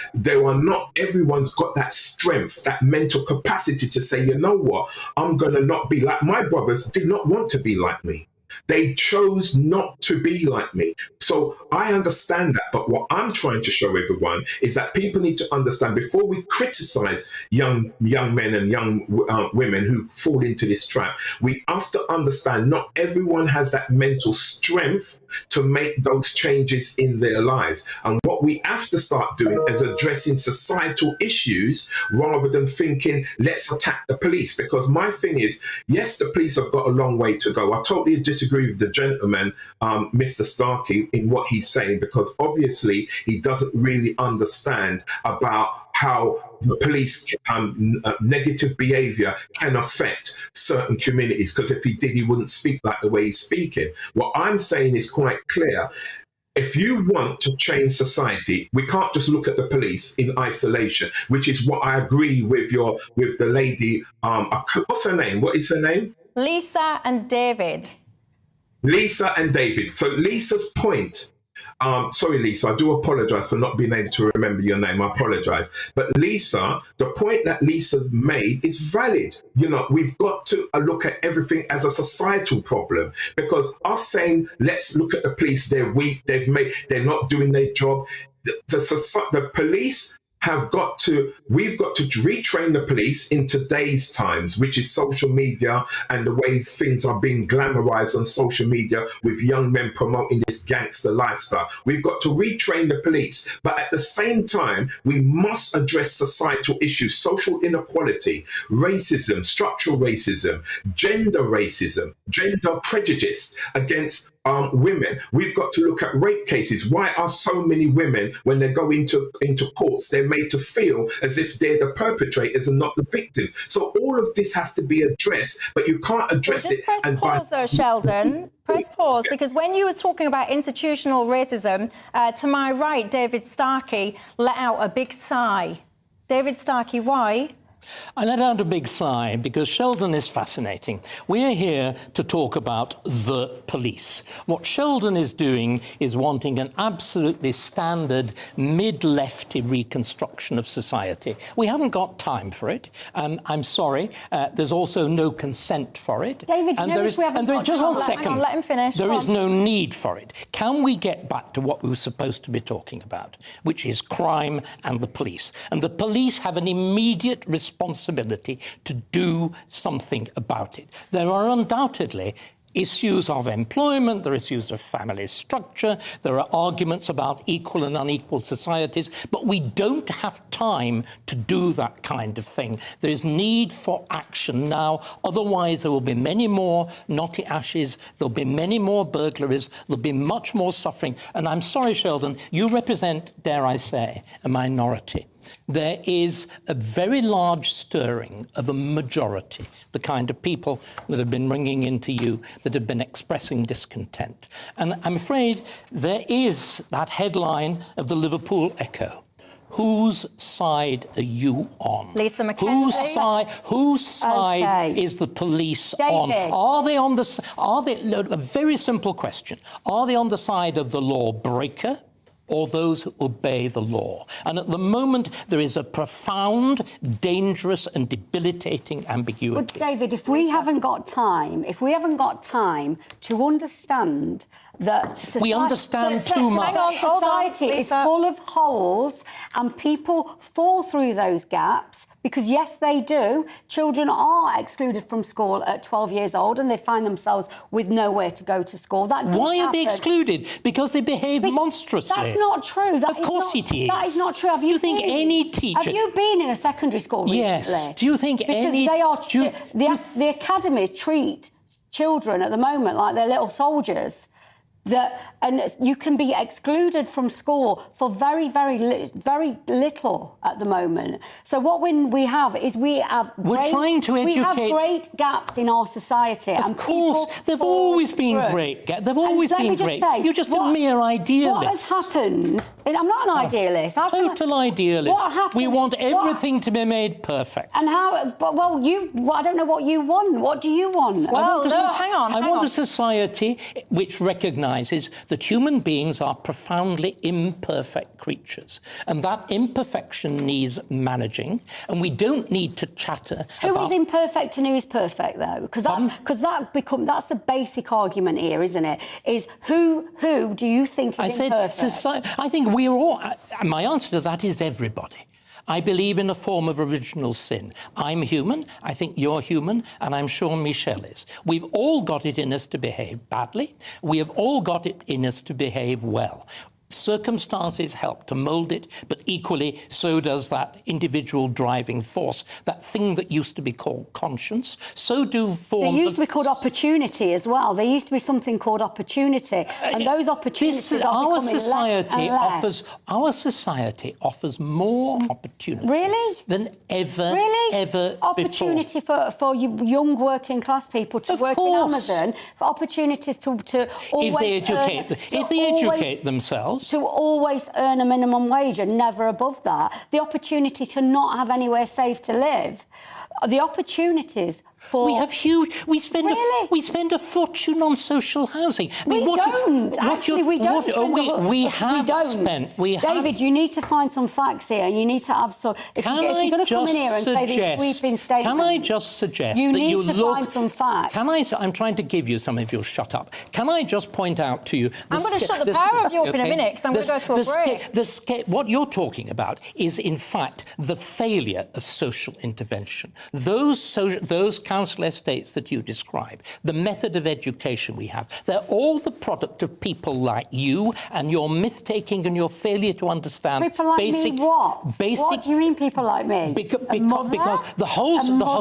everyone's got that strength, that mental capacity to say, you know what, I'm going to not be like my brothers did not want to be like me. They chose not to be like me. So I understand that. But what I'm trying to show everyone is that people need to understand, before we criticize young men and young women who fall into this trap, we have to understand not everyone has that mental strength to make those changes in their lives. And what we have to start doing is addressing societal issues rather than thinking, let's attack the police. Because my thing is, yes, the police have got a long way to go. I totally disagree with the gentleman, Mr. Starkey, in what he's saying, because obviously he doesn't really understand about how the police negative behaviour can affect certain communities, because if he did, he wouldn't speak like the way he's speaking. What I'm saying is quite clear. If you want to change society, we can't just look at the police in isolation, which is what I agree with the lady. What's her name? What is her name? Lisa and David. Lisa and David. So Lisa's point, sorry, Lisa, I do apologise for not being able to remember your name. I apologise. But Lisa, the point that Lisa's made is valid. You know, we've got to look at everything as a societal problem, because us saying, let's look at the police, they're weak, they're not doing their job. The police we've got to retrain the police in today's times, which is social media and the way things are being glamorized on social media with young men promoting this gangster lifestyle. We've got to retrain the police. But at the same time, we must address societal issues, social inequality, racism, structural racism, gender prejudice against women. We've got to look at rape cases. Why are so many women, when they go into courts, they're made to feel as if they're the perpetrators and not the victim. So all of this has to be addressed, but you can't address it. Press pause though, Sheldon. Press pause, because when you were talking about institutional racism, to my right, David Starkey let out a big sigh. David Starkey, why? I let out a big sigh because Sheldon is fascinating. We are here to talk about the police. What Sheldon is doing is wanting an absolutely standard mid-lefty reconstruction of society. We haven't got time for it. I'm sorry. There's also no consent for it. David, and you know there if we haven't got just time, one second. hang on, let him finish. There Go is on. no need for it. Can we get back to what we were supposed to be talking about, which is crime and the police? And the police have an immediate responsibility to do something about it. There are undoubtedly issues of employment, there are issues of family structure, there are arguments about equal and unequal societies, but we don't have time to do that kind of thing. There is need for action now, otherwise there will be many more Naughty Ashes, there'll be many more burglaries, there'll be much more suffering. And I'm sorry, Sheldon, you represent, dare I say, a minority. There is a very large stirring of a majority, the kind of people that have been ringing into you, that have been expressing discontent. And I'm afraid there is that headline of the Liverpool Echo. Whose side are you on? Lisa McKenzie. Whose side is the police on? Are they on the... a very simple question. Are they on the side of the lawbreaker or those who obey the law? And at the moment, there is a profound, dangerous and debilitating ambiguity. But David, if we haven't got time to understand that society, we understand too much. Society is full of holes and people fall through those gaps. Because, yes, they do. Children are excluded from school at 12 years old and they find themselves with nowhere to go to school. Why are they excluded? Because they behave monstrously. That's not true. Of course it is. That is not true. Do you think any teacher... Have you been in a secondary school recently? Yes. Do you think any... Because the academies treat children at the moment like they're little soldiers. And you can be excluded from school for very, very little at the moment. So what we have great gaps in our society. Of course, there've always been great gaps. They've always been great. You're just a mere idealist. What has happened? And I'm not an idealist. Total idealist. What happened? We want everything to be made perfect. And how? I don't know what you want. What do you want? Hang on. I want a society which recognises that human beings are profoundly imperfect creatures, and that imperfection needs managing, and we don't need to chatter Who about... is imperfect and who is perfect, though? Because that's the basic argument here, isn't it? Is who do you think is imperfect? I think we're all... My answer to that is everybody. I believe in a form of original sin. I'm human, I think you're human, and I'm sure Michelle is. We've all got it in us to behave badly. We have all got it in us to behave well. Circumstances help to mould it, but equally so does that individual driving force, that thing that used to be called conscience. So do forms. There used to be called opportunity as well. There used to be something called opportunity, and those opportunities are becoming less and less. Our society offers more opportunity than ever opportunity before. for young working class people to work in Amazon, for opportunities to always if they educate themselves. To always earn a minimum wage and never above that. The opportunity to not have anywhere safe to live. The opportunities for... We spend a fortune on social housing. We don't. David, you need to find some facts here, and you need to have some... If you're going to come in here and say these sweeping statements... Can I just suggest you that need you to find some facts. I'm trying to give you some if you'll shut up. Can I just point out to you... I'm going to shut the power of you up in a minute, because I'm going to go to a break. What you're talking about is, in fact, the failure of social intervention. Those council estates that you describe, the method of education we have, they're all the product of people like you and your myth-taking and your failure to understand people like basic... me what? What do you mean people like me? Because the whole structure...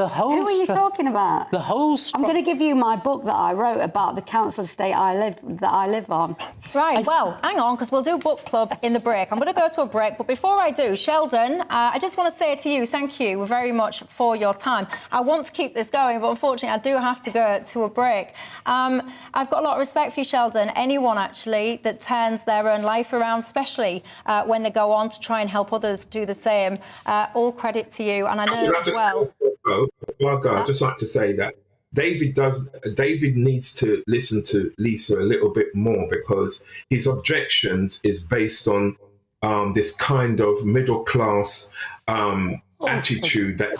The whole Who are you talking about? The whole I'm going to give you my book that I wrote about the council estate that I live on. Right, well, hang on, because we'll do book club in the break. I'm going to go to a break, but before I do, Sheldon, I just want to say to you, thank you very much for your time. I want to keep this going, but unfortunately, I do have to go to a break. I've got a lot of respect for you, Sheldon. Anyone, actually, that turns their own life around, especially when they go on to try and help others do the same, all credit to you. And I know as well... Before I go, I'd just like to say that David needs to listen to Lisa a little bit more, because his objections is based on this kind of middle class attitude that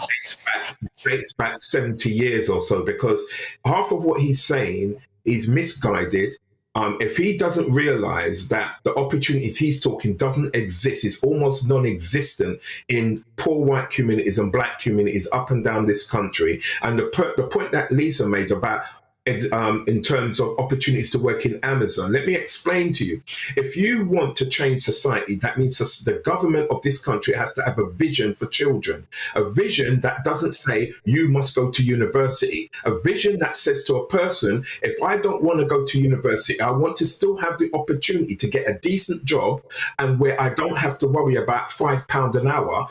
dates back 70 years or so, because half of what he's saying is misguided. If he doesn't realise that the opportunities he's talking doesn't exist, it's almost non-existent in poor white communities and black communities up and down this country. And the point that Lisa made about in terms of opportunities to work in Amazon, let me explain to you. If you want to change society, that means the government of this country has to have a vision for children, a vision that doesn't say you must go to university, a vision that says to a person, if I don't want to go to university, I want to still have the opportunity to get a decent job, and where I don't have to worry about £5 an hour,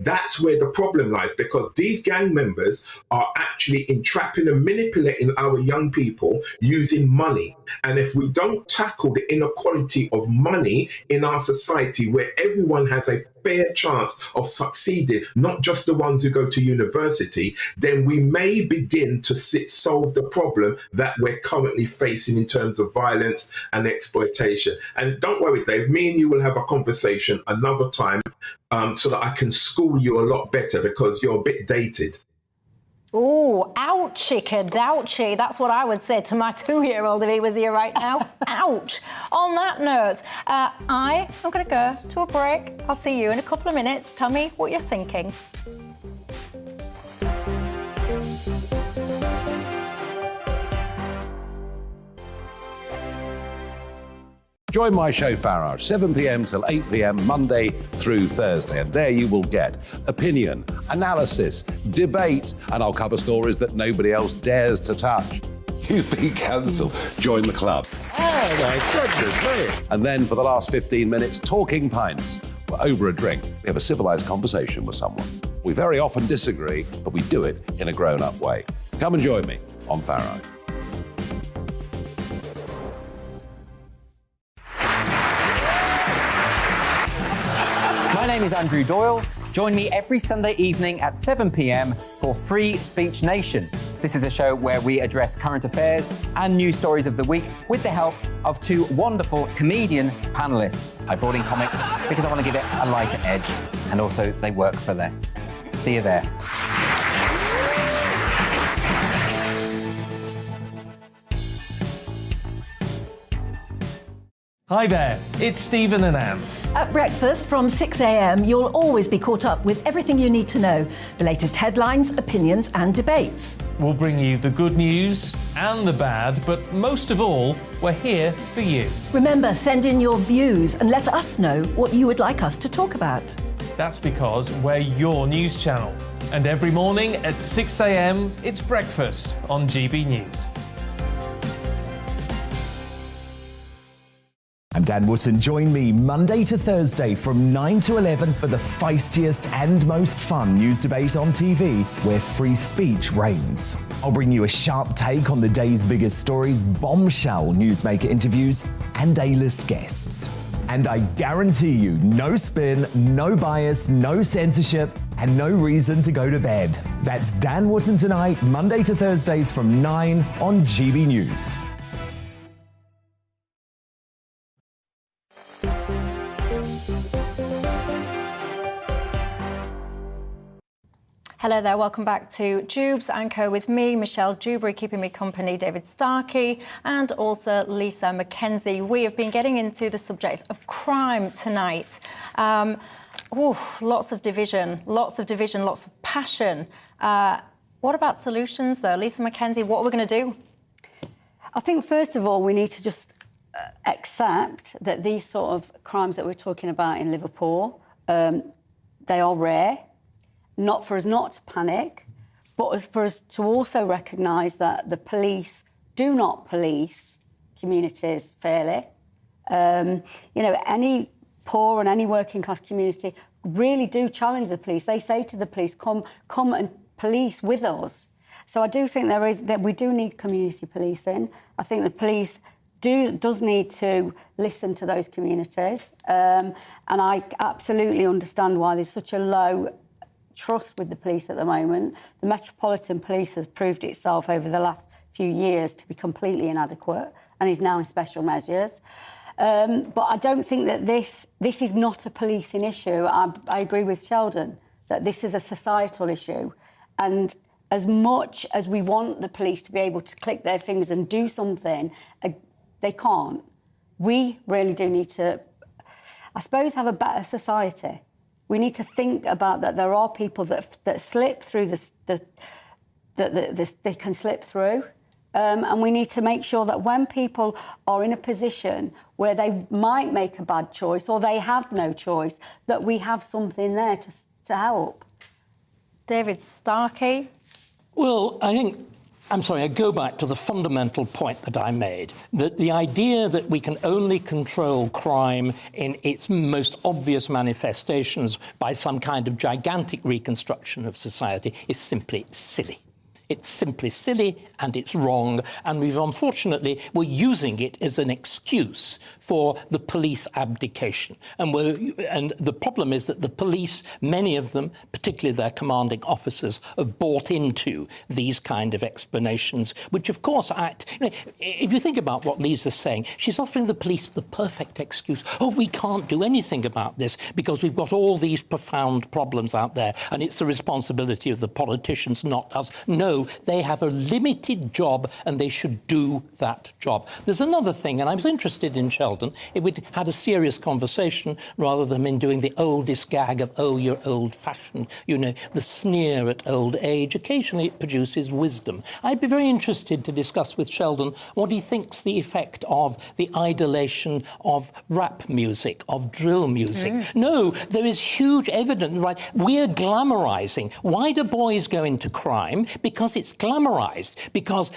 that's where the problem lies, because these gang members are actually entrapping and manipulating our young people using money. And if we don't tackle the inequality of money in our society, where everyone has a fair chance of succeeding, not just the ones who go to university, then we may begin to solve the problem that we're currently facing in terms of violence and exploitation. And don't worry, Dave, me and you will have a conversation another time so that I can school you a lot better, because you're a bit dated. Ooh, ouchie, cadouchie. That's what I would say to my 2-year-old if he was here right now. Ouch. On that note, I'm going to go to a break. I'll see you in a couple of minutes. Tell me what you're thinking. Join my show Farage, 7 p.m. till 8 p.m. Monday through Thursday. And there you will get opinion, analysis, debate, and I'll cover stories that nobody else dares to touch. You've been cancelled. Join the club. Oh, my goodness me. And then for the last 15 minutes, talking pints. We're over a drink. We have a civilised conversation with someone. We very often disagree, but we do it in a grown-up way. Come and join me on Farage. My name is Andrew Doyle. Join me every Sunday evening at 7 p.m. for Free Speech Nation. This is a show where we address current affairs and news stories of the week with the help of 2 wonderful comedian panellists. I brought in comics because I want to give it a lighter edge, and also they work for less. See you there. Hi there, it's Stephen and Anne. At breakfast from 6 a.m, you'll always be caught up with everything you need to know, the latest headlines, opinions and debates. We'll bring you the good news and the bad, but most of all, we're here for you. Remember, send in your views and let us know what you would like us to talk about. That's because we're your news channel. And every morning at 6 a.m, it's breakfast on GB News. I'm Dan Wootton. Join me Monday to Thursday from 9 to 11 for the feistiest and most fun news debate on TV, where free speech reigns. I'll bring you a sharp take on the day's biggest stories, bombshell newsmaker interviews, and A-list guests. And I guarantee you, no spin, no bias, no censorship, and no reason to go to bed. That's Dan Wootton Tonight, Monday to Thursdays from 9 on GB News. Hello there, welcome back to Dewbs and Co with me, Michelle Dewberry, keeping me company, David Starkey, and also Lisa McKenzie. We have been getting into the subject of crime tonight. lots of division, lots of passion. What about solutions, though? Lisa McKenzie, what are we going to do? I think, first of all, we need to just accept that these sort of crimes that we're talking about in Liverpool, they are rare, not for us not to panic, but for us to also recognise that the police do not police communities fairly. Any poor and any working class community really do challenge the police. They say to the police, come and police with us. So I do think that we do need community policing. I think the police does need to listen to those communities. And I absolutely understand why there's such a low trust with the police at the moment. The Metropolitan Police has proved itself over the last few years to be completely inadequate and is now in special measures. But I don't think that this is not a policing issue. I agree with Sheldon that this is a societal issue. And as much as we want the police to be able to click their fingers and do something, they can't. We really do need to, I suppose, have a better society. We need to think about that there are people that slip through they can slip through. And we need to make sure that when people are in a position where they might make a bad choice or they have no choice, that we have something there to help. David Starkey. Well, I go back to the fundamental point that I made, that the idea that we can only control crime in its most obvious manifestations by some kind of gigantic reconstruction of society is simply silly. It's simply silly and it's wrong, and we're using it as an excuse for the police abdication. And the problem is that the police, many of them, particularly their commanding officers, have bought into these kind of explanations, which of course act... if you think about what Lisa's saying, she's offering the police the perfect excuse. Oh, we can't do anything about this because we've got all these profound problems out there and it's the responsibility of the politicians, not us. No, they have a limited job and they should do that job. There's another thing, and I was interested in Sheldon. We had a serious conversation rather than in doing the oldest gag of, oh, you're old-fashioned, the sneer at old age. Occasionally it produces wisdom. I'd be very interested to discuss with Sheldon what he thinks the effect of the idolation of rap music, of drill music. No, there is huge evidence, right? We're glamorising. Why do boys go into crime? Because it's glamorised. Because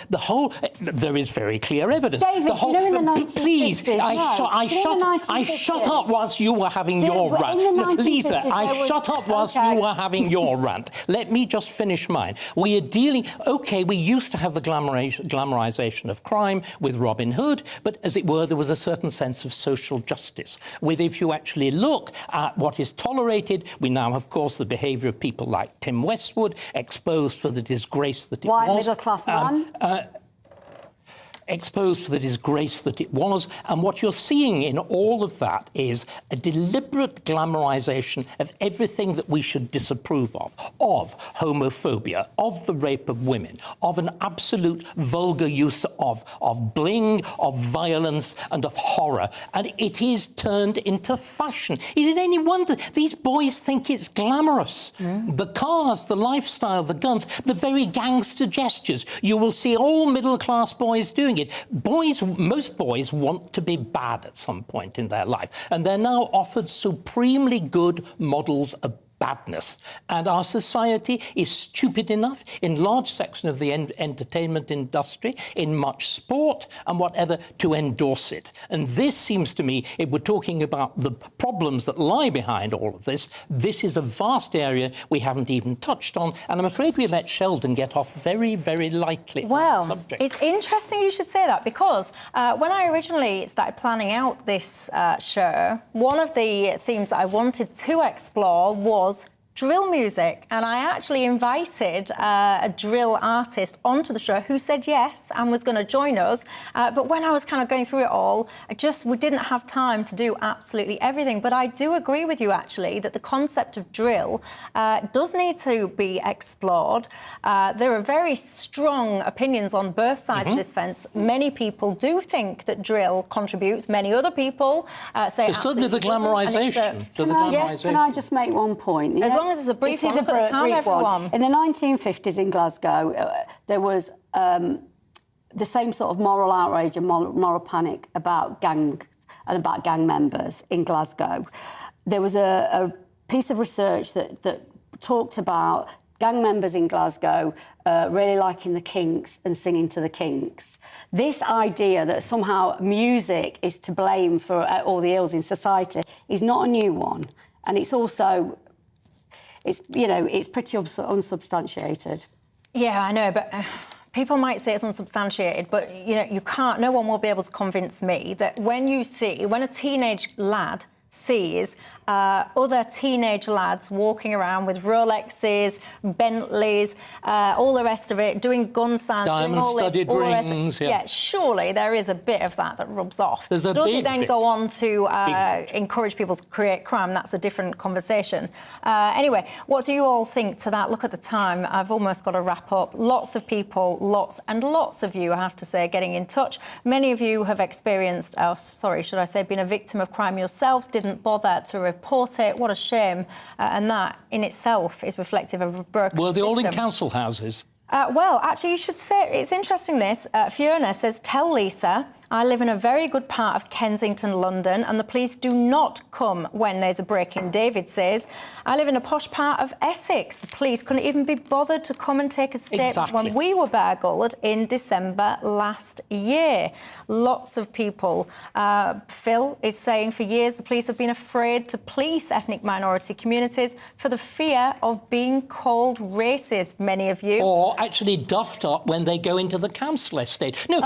there is very clear evidence. David, in the 1950s, please, I shut up whilst you were having your rant. Lisa, I shut up whilst you were having your rant. Let me just finish mine. We used to have the glamorisation of crime with Robin Hood, but as it were, there was a certain sense of social justice. If you actually look at what is tolerated, we now have, of course, the behaviour of people like Tim Westwood, exposed for the disgrace that it was. White middle-class man. Exposed for the disgrace that it was. And what you're seeing in all of that is a deliberate glamorisation of everything that we should disapprove of homophobia, of the rape of women, of an absolute vulgar use of bling, of violence and of horror. And it is turned into fashion. Is it any wonder these boys think it's glamorous? The cars, the lifestyle, the guns, the very gangster gestures. You will see all middle-class boys doing it. Most boys want to be bad at some point in their life, and they're now offered supremely good models of badness. And our society is stupid enough in large section of the entertainment industry, in much sport and whatever, to endorse it. And this seems to me, if we're talking about the problems that lie behind all of this, this is a vast area we haven't even touched on. And I'm afraid we let Sheldon get off very, very lightly on the subject. It's interesting you should say that, because when I originally started planning out this show, one of the themes that I wanted to explore was drill music, and I actually invited a drill artist onto the show who said yes and was going to join us. But when I was kind of going through it all, we didn't have time to do absolutely everything. But I do agree with you, actually, that the concept of drill does need to be explored. There are very strong opinions on both sides of this fence. Many people do think that drill contributes. Many other people say it's certainly the glamorisation. Yes, can I just make one point? As long as it's a brief one, look at the time, everyone. In the 1950s in Glasgow, there was the same sort of moral outrage and moral panic about gangs and about gang members in Glasgow. There was a piece of research that talked about gang members in Glasgow really liking the Kinks and singing to the Kinks. This idea that somehow music is to blame for all the ills in society is not a new one, and it's also, it's pretty unsubstantiated. Yeah, I know, but people might say it's unsubstantiated, but no one will be able to convince me that when a teenage lad sees other teenage lads walking around with Rolexes, Bentleys, all the rest of it, doing gun signs, diamond-studded rings. Yeah, surely there is a bit of that rubs off. Does it then go on to encourage people to create crime? That's a different conversation. Anyway, what do you all think to that? Look at the time. I've almost got to wrap up. Lots of people, lots of you, I have to say, getting in touch. Many of you have experienced, been a victim of crime yourselves, didn't bother to report it. What a shame. And that in itself is reflective of a broken Well, they're all in system. council houses. Well, actually, you should say, it's interesting this. Fiona says, tell Lisa, I live in a very good part of Kensington, London, and the police do not come when there's a break-in. David says, I live in a posh part of Essex. The police couldn't even be bothered to come and take a statement when we were burgled in December last year. Lots of people. Phil is saying, for years, the police have been afraid to police ethnic minority communities for the fear of being called racist, many of you. Or actually duffed up when they go into the council estate. No,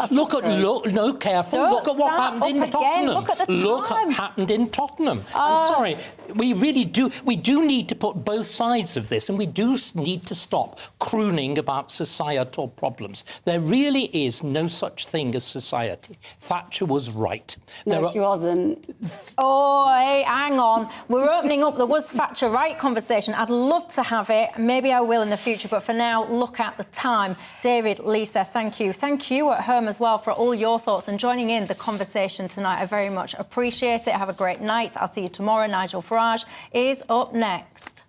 careful. Don't look at what happened in Tottenham. Look at the time. Look at what happened in Tottenham. I'm sorry. We really do. We do need to put both sides of this, and we do need to stop crooning about societal problems. There really is no such thing as society. Thatcher was right. No, she wasn't. Oh, hey, hang on. We're opening up the was Thatcher right conversation. I'd love to have it. Maybe I will in the future, but for now, look at the time. David, Lisa, thank you. Thank you at home as well for all your thoughts and joining in the conversation tonight. I very much appreciate it. Have a great night. I'll see you tomorrow. Nigel Farage is up next.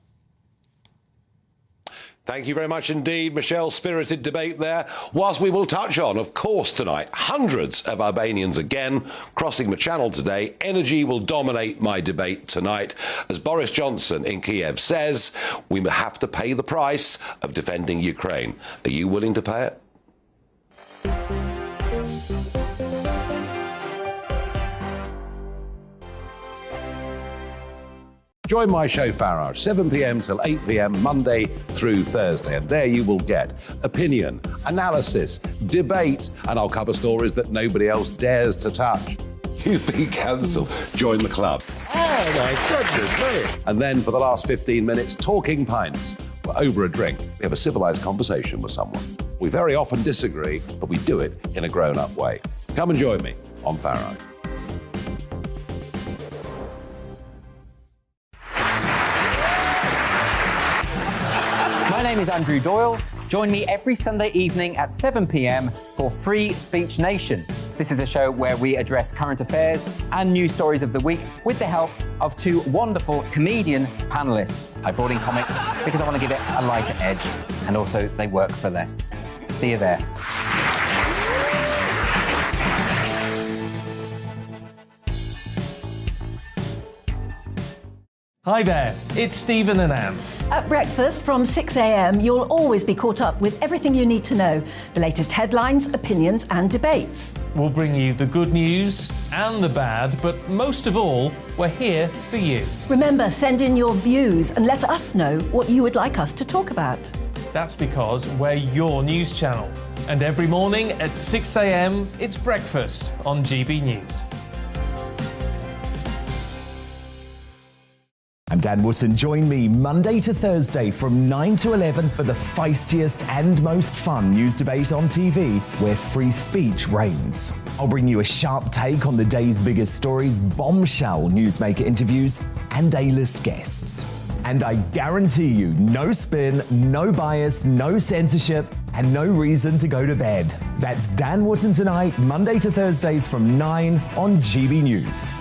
Thank you very much indeed, Michelle. Spirited debate there. Whilst we will touch on, of course, tonight, hundreds of Albanians again crossing the channel today. Energy will dominate my debate tonight. As Boris Johnson in Kiev says, we have to pay the price of defending Ukraine. Are you willing to pay it? Join my show Farage, 7 p.m. till 8 p.m. Monday through Thursday. And there you will get opinion, analysis, debate, and I'll cover stories that nobody else dares to touch. You've been cancelled. Join the club. Oh, my goodness me. And then for the last 15 minutes, talking pints. We're over a drink. We have a civilised conversation with someone. We very often disagree, but we do it in a grown-up way. Come and join me on Farage. My name is Andrew Doyle. Join me every Sunday evening at 7 p.m. for Free Speech Nation. This is a show where we address current affairs and news stories of the week with the help of two wonderful comedian panellists. I brought in comics because I want to give it a lighter edge, and also they work for less. See you there. Hi there, it's Stephen and Anne. At breakfast from 6 a.m, you'll always be caught up with everything you need to know, the latest headlines, opinions and debates. We'll bring you the good news and the bad, but most of all, we're here for you. Remember, send in your views and let us know what you would like us to talk about. That's because we're your news channel. And every morning at 6 a.m, it's breakfast on GB News. I'm Dan Wootton. Join me Monday to Thursday from 9 to 11 for the feistiest and most fun news debate on TV, where free speech reigns. I'll bring you a sharp take on the day's biggest stories, bombshell newsmaker interviews, and A-list guests. And I guarantee you, no spin, no bias, no censorship, and no reason to go to bed. That's Dan Wootton Tonight, Monday to Thursdays from 9 on GB News.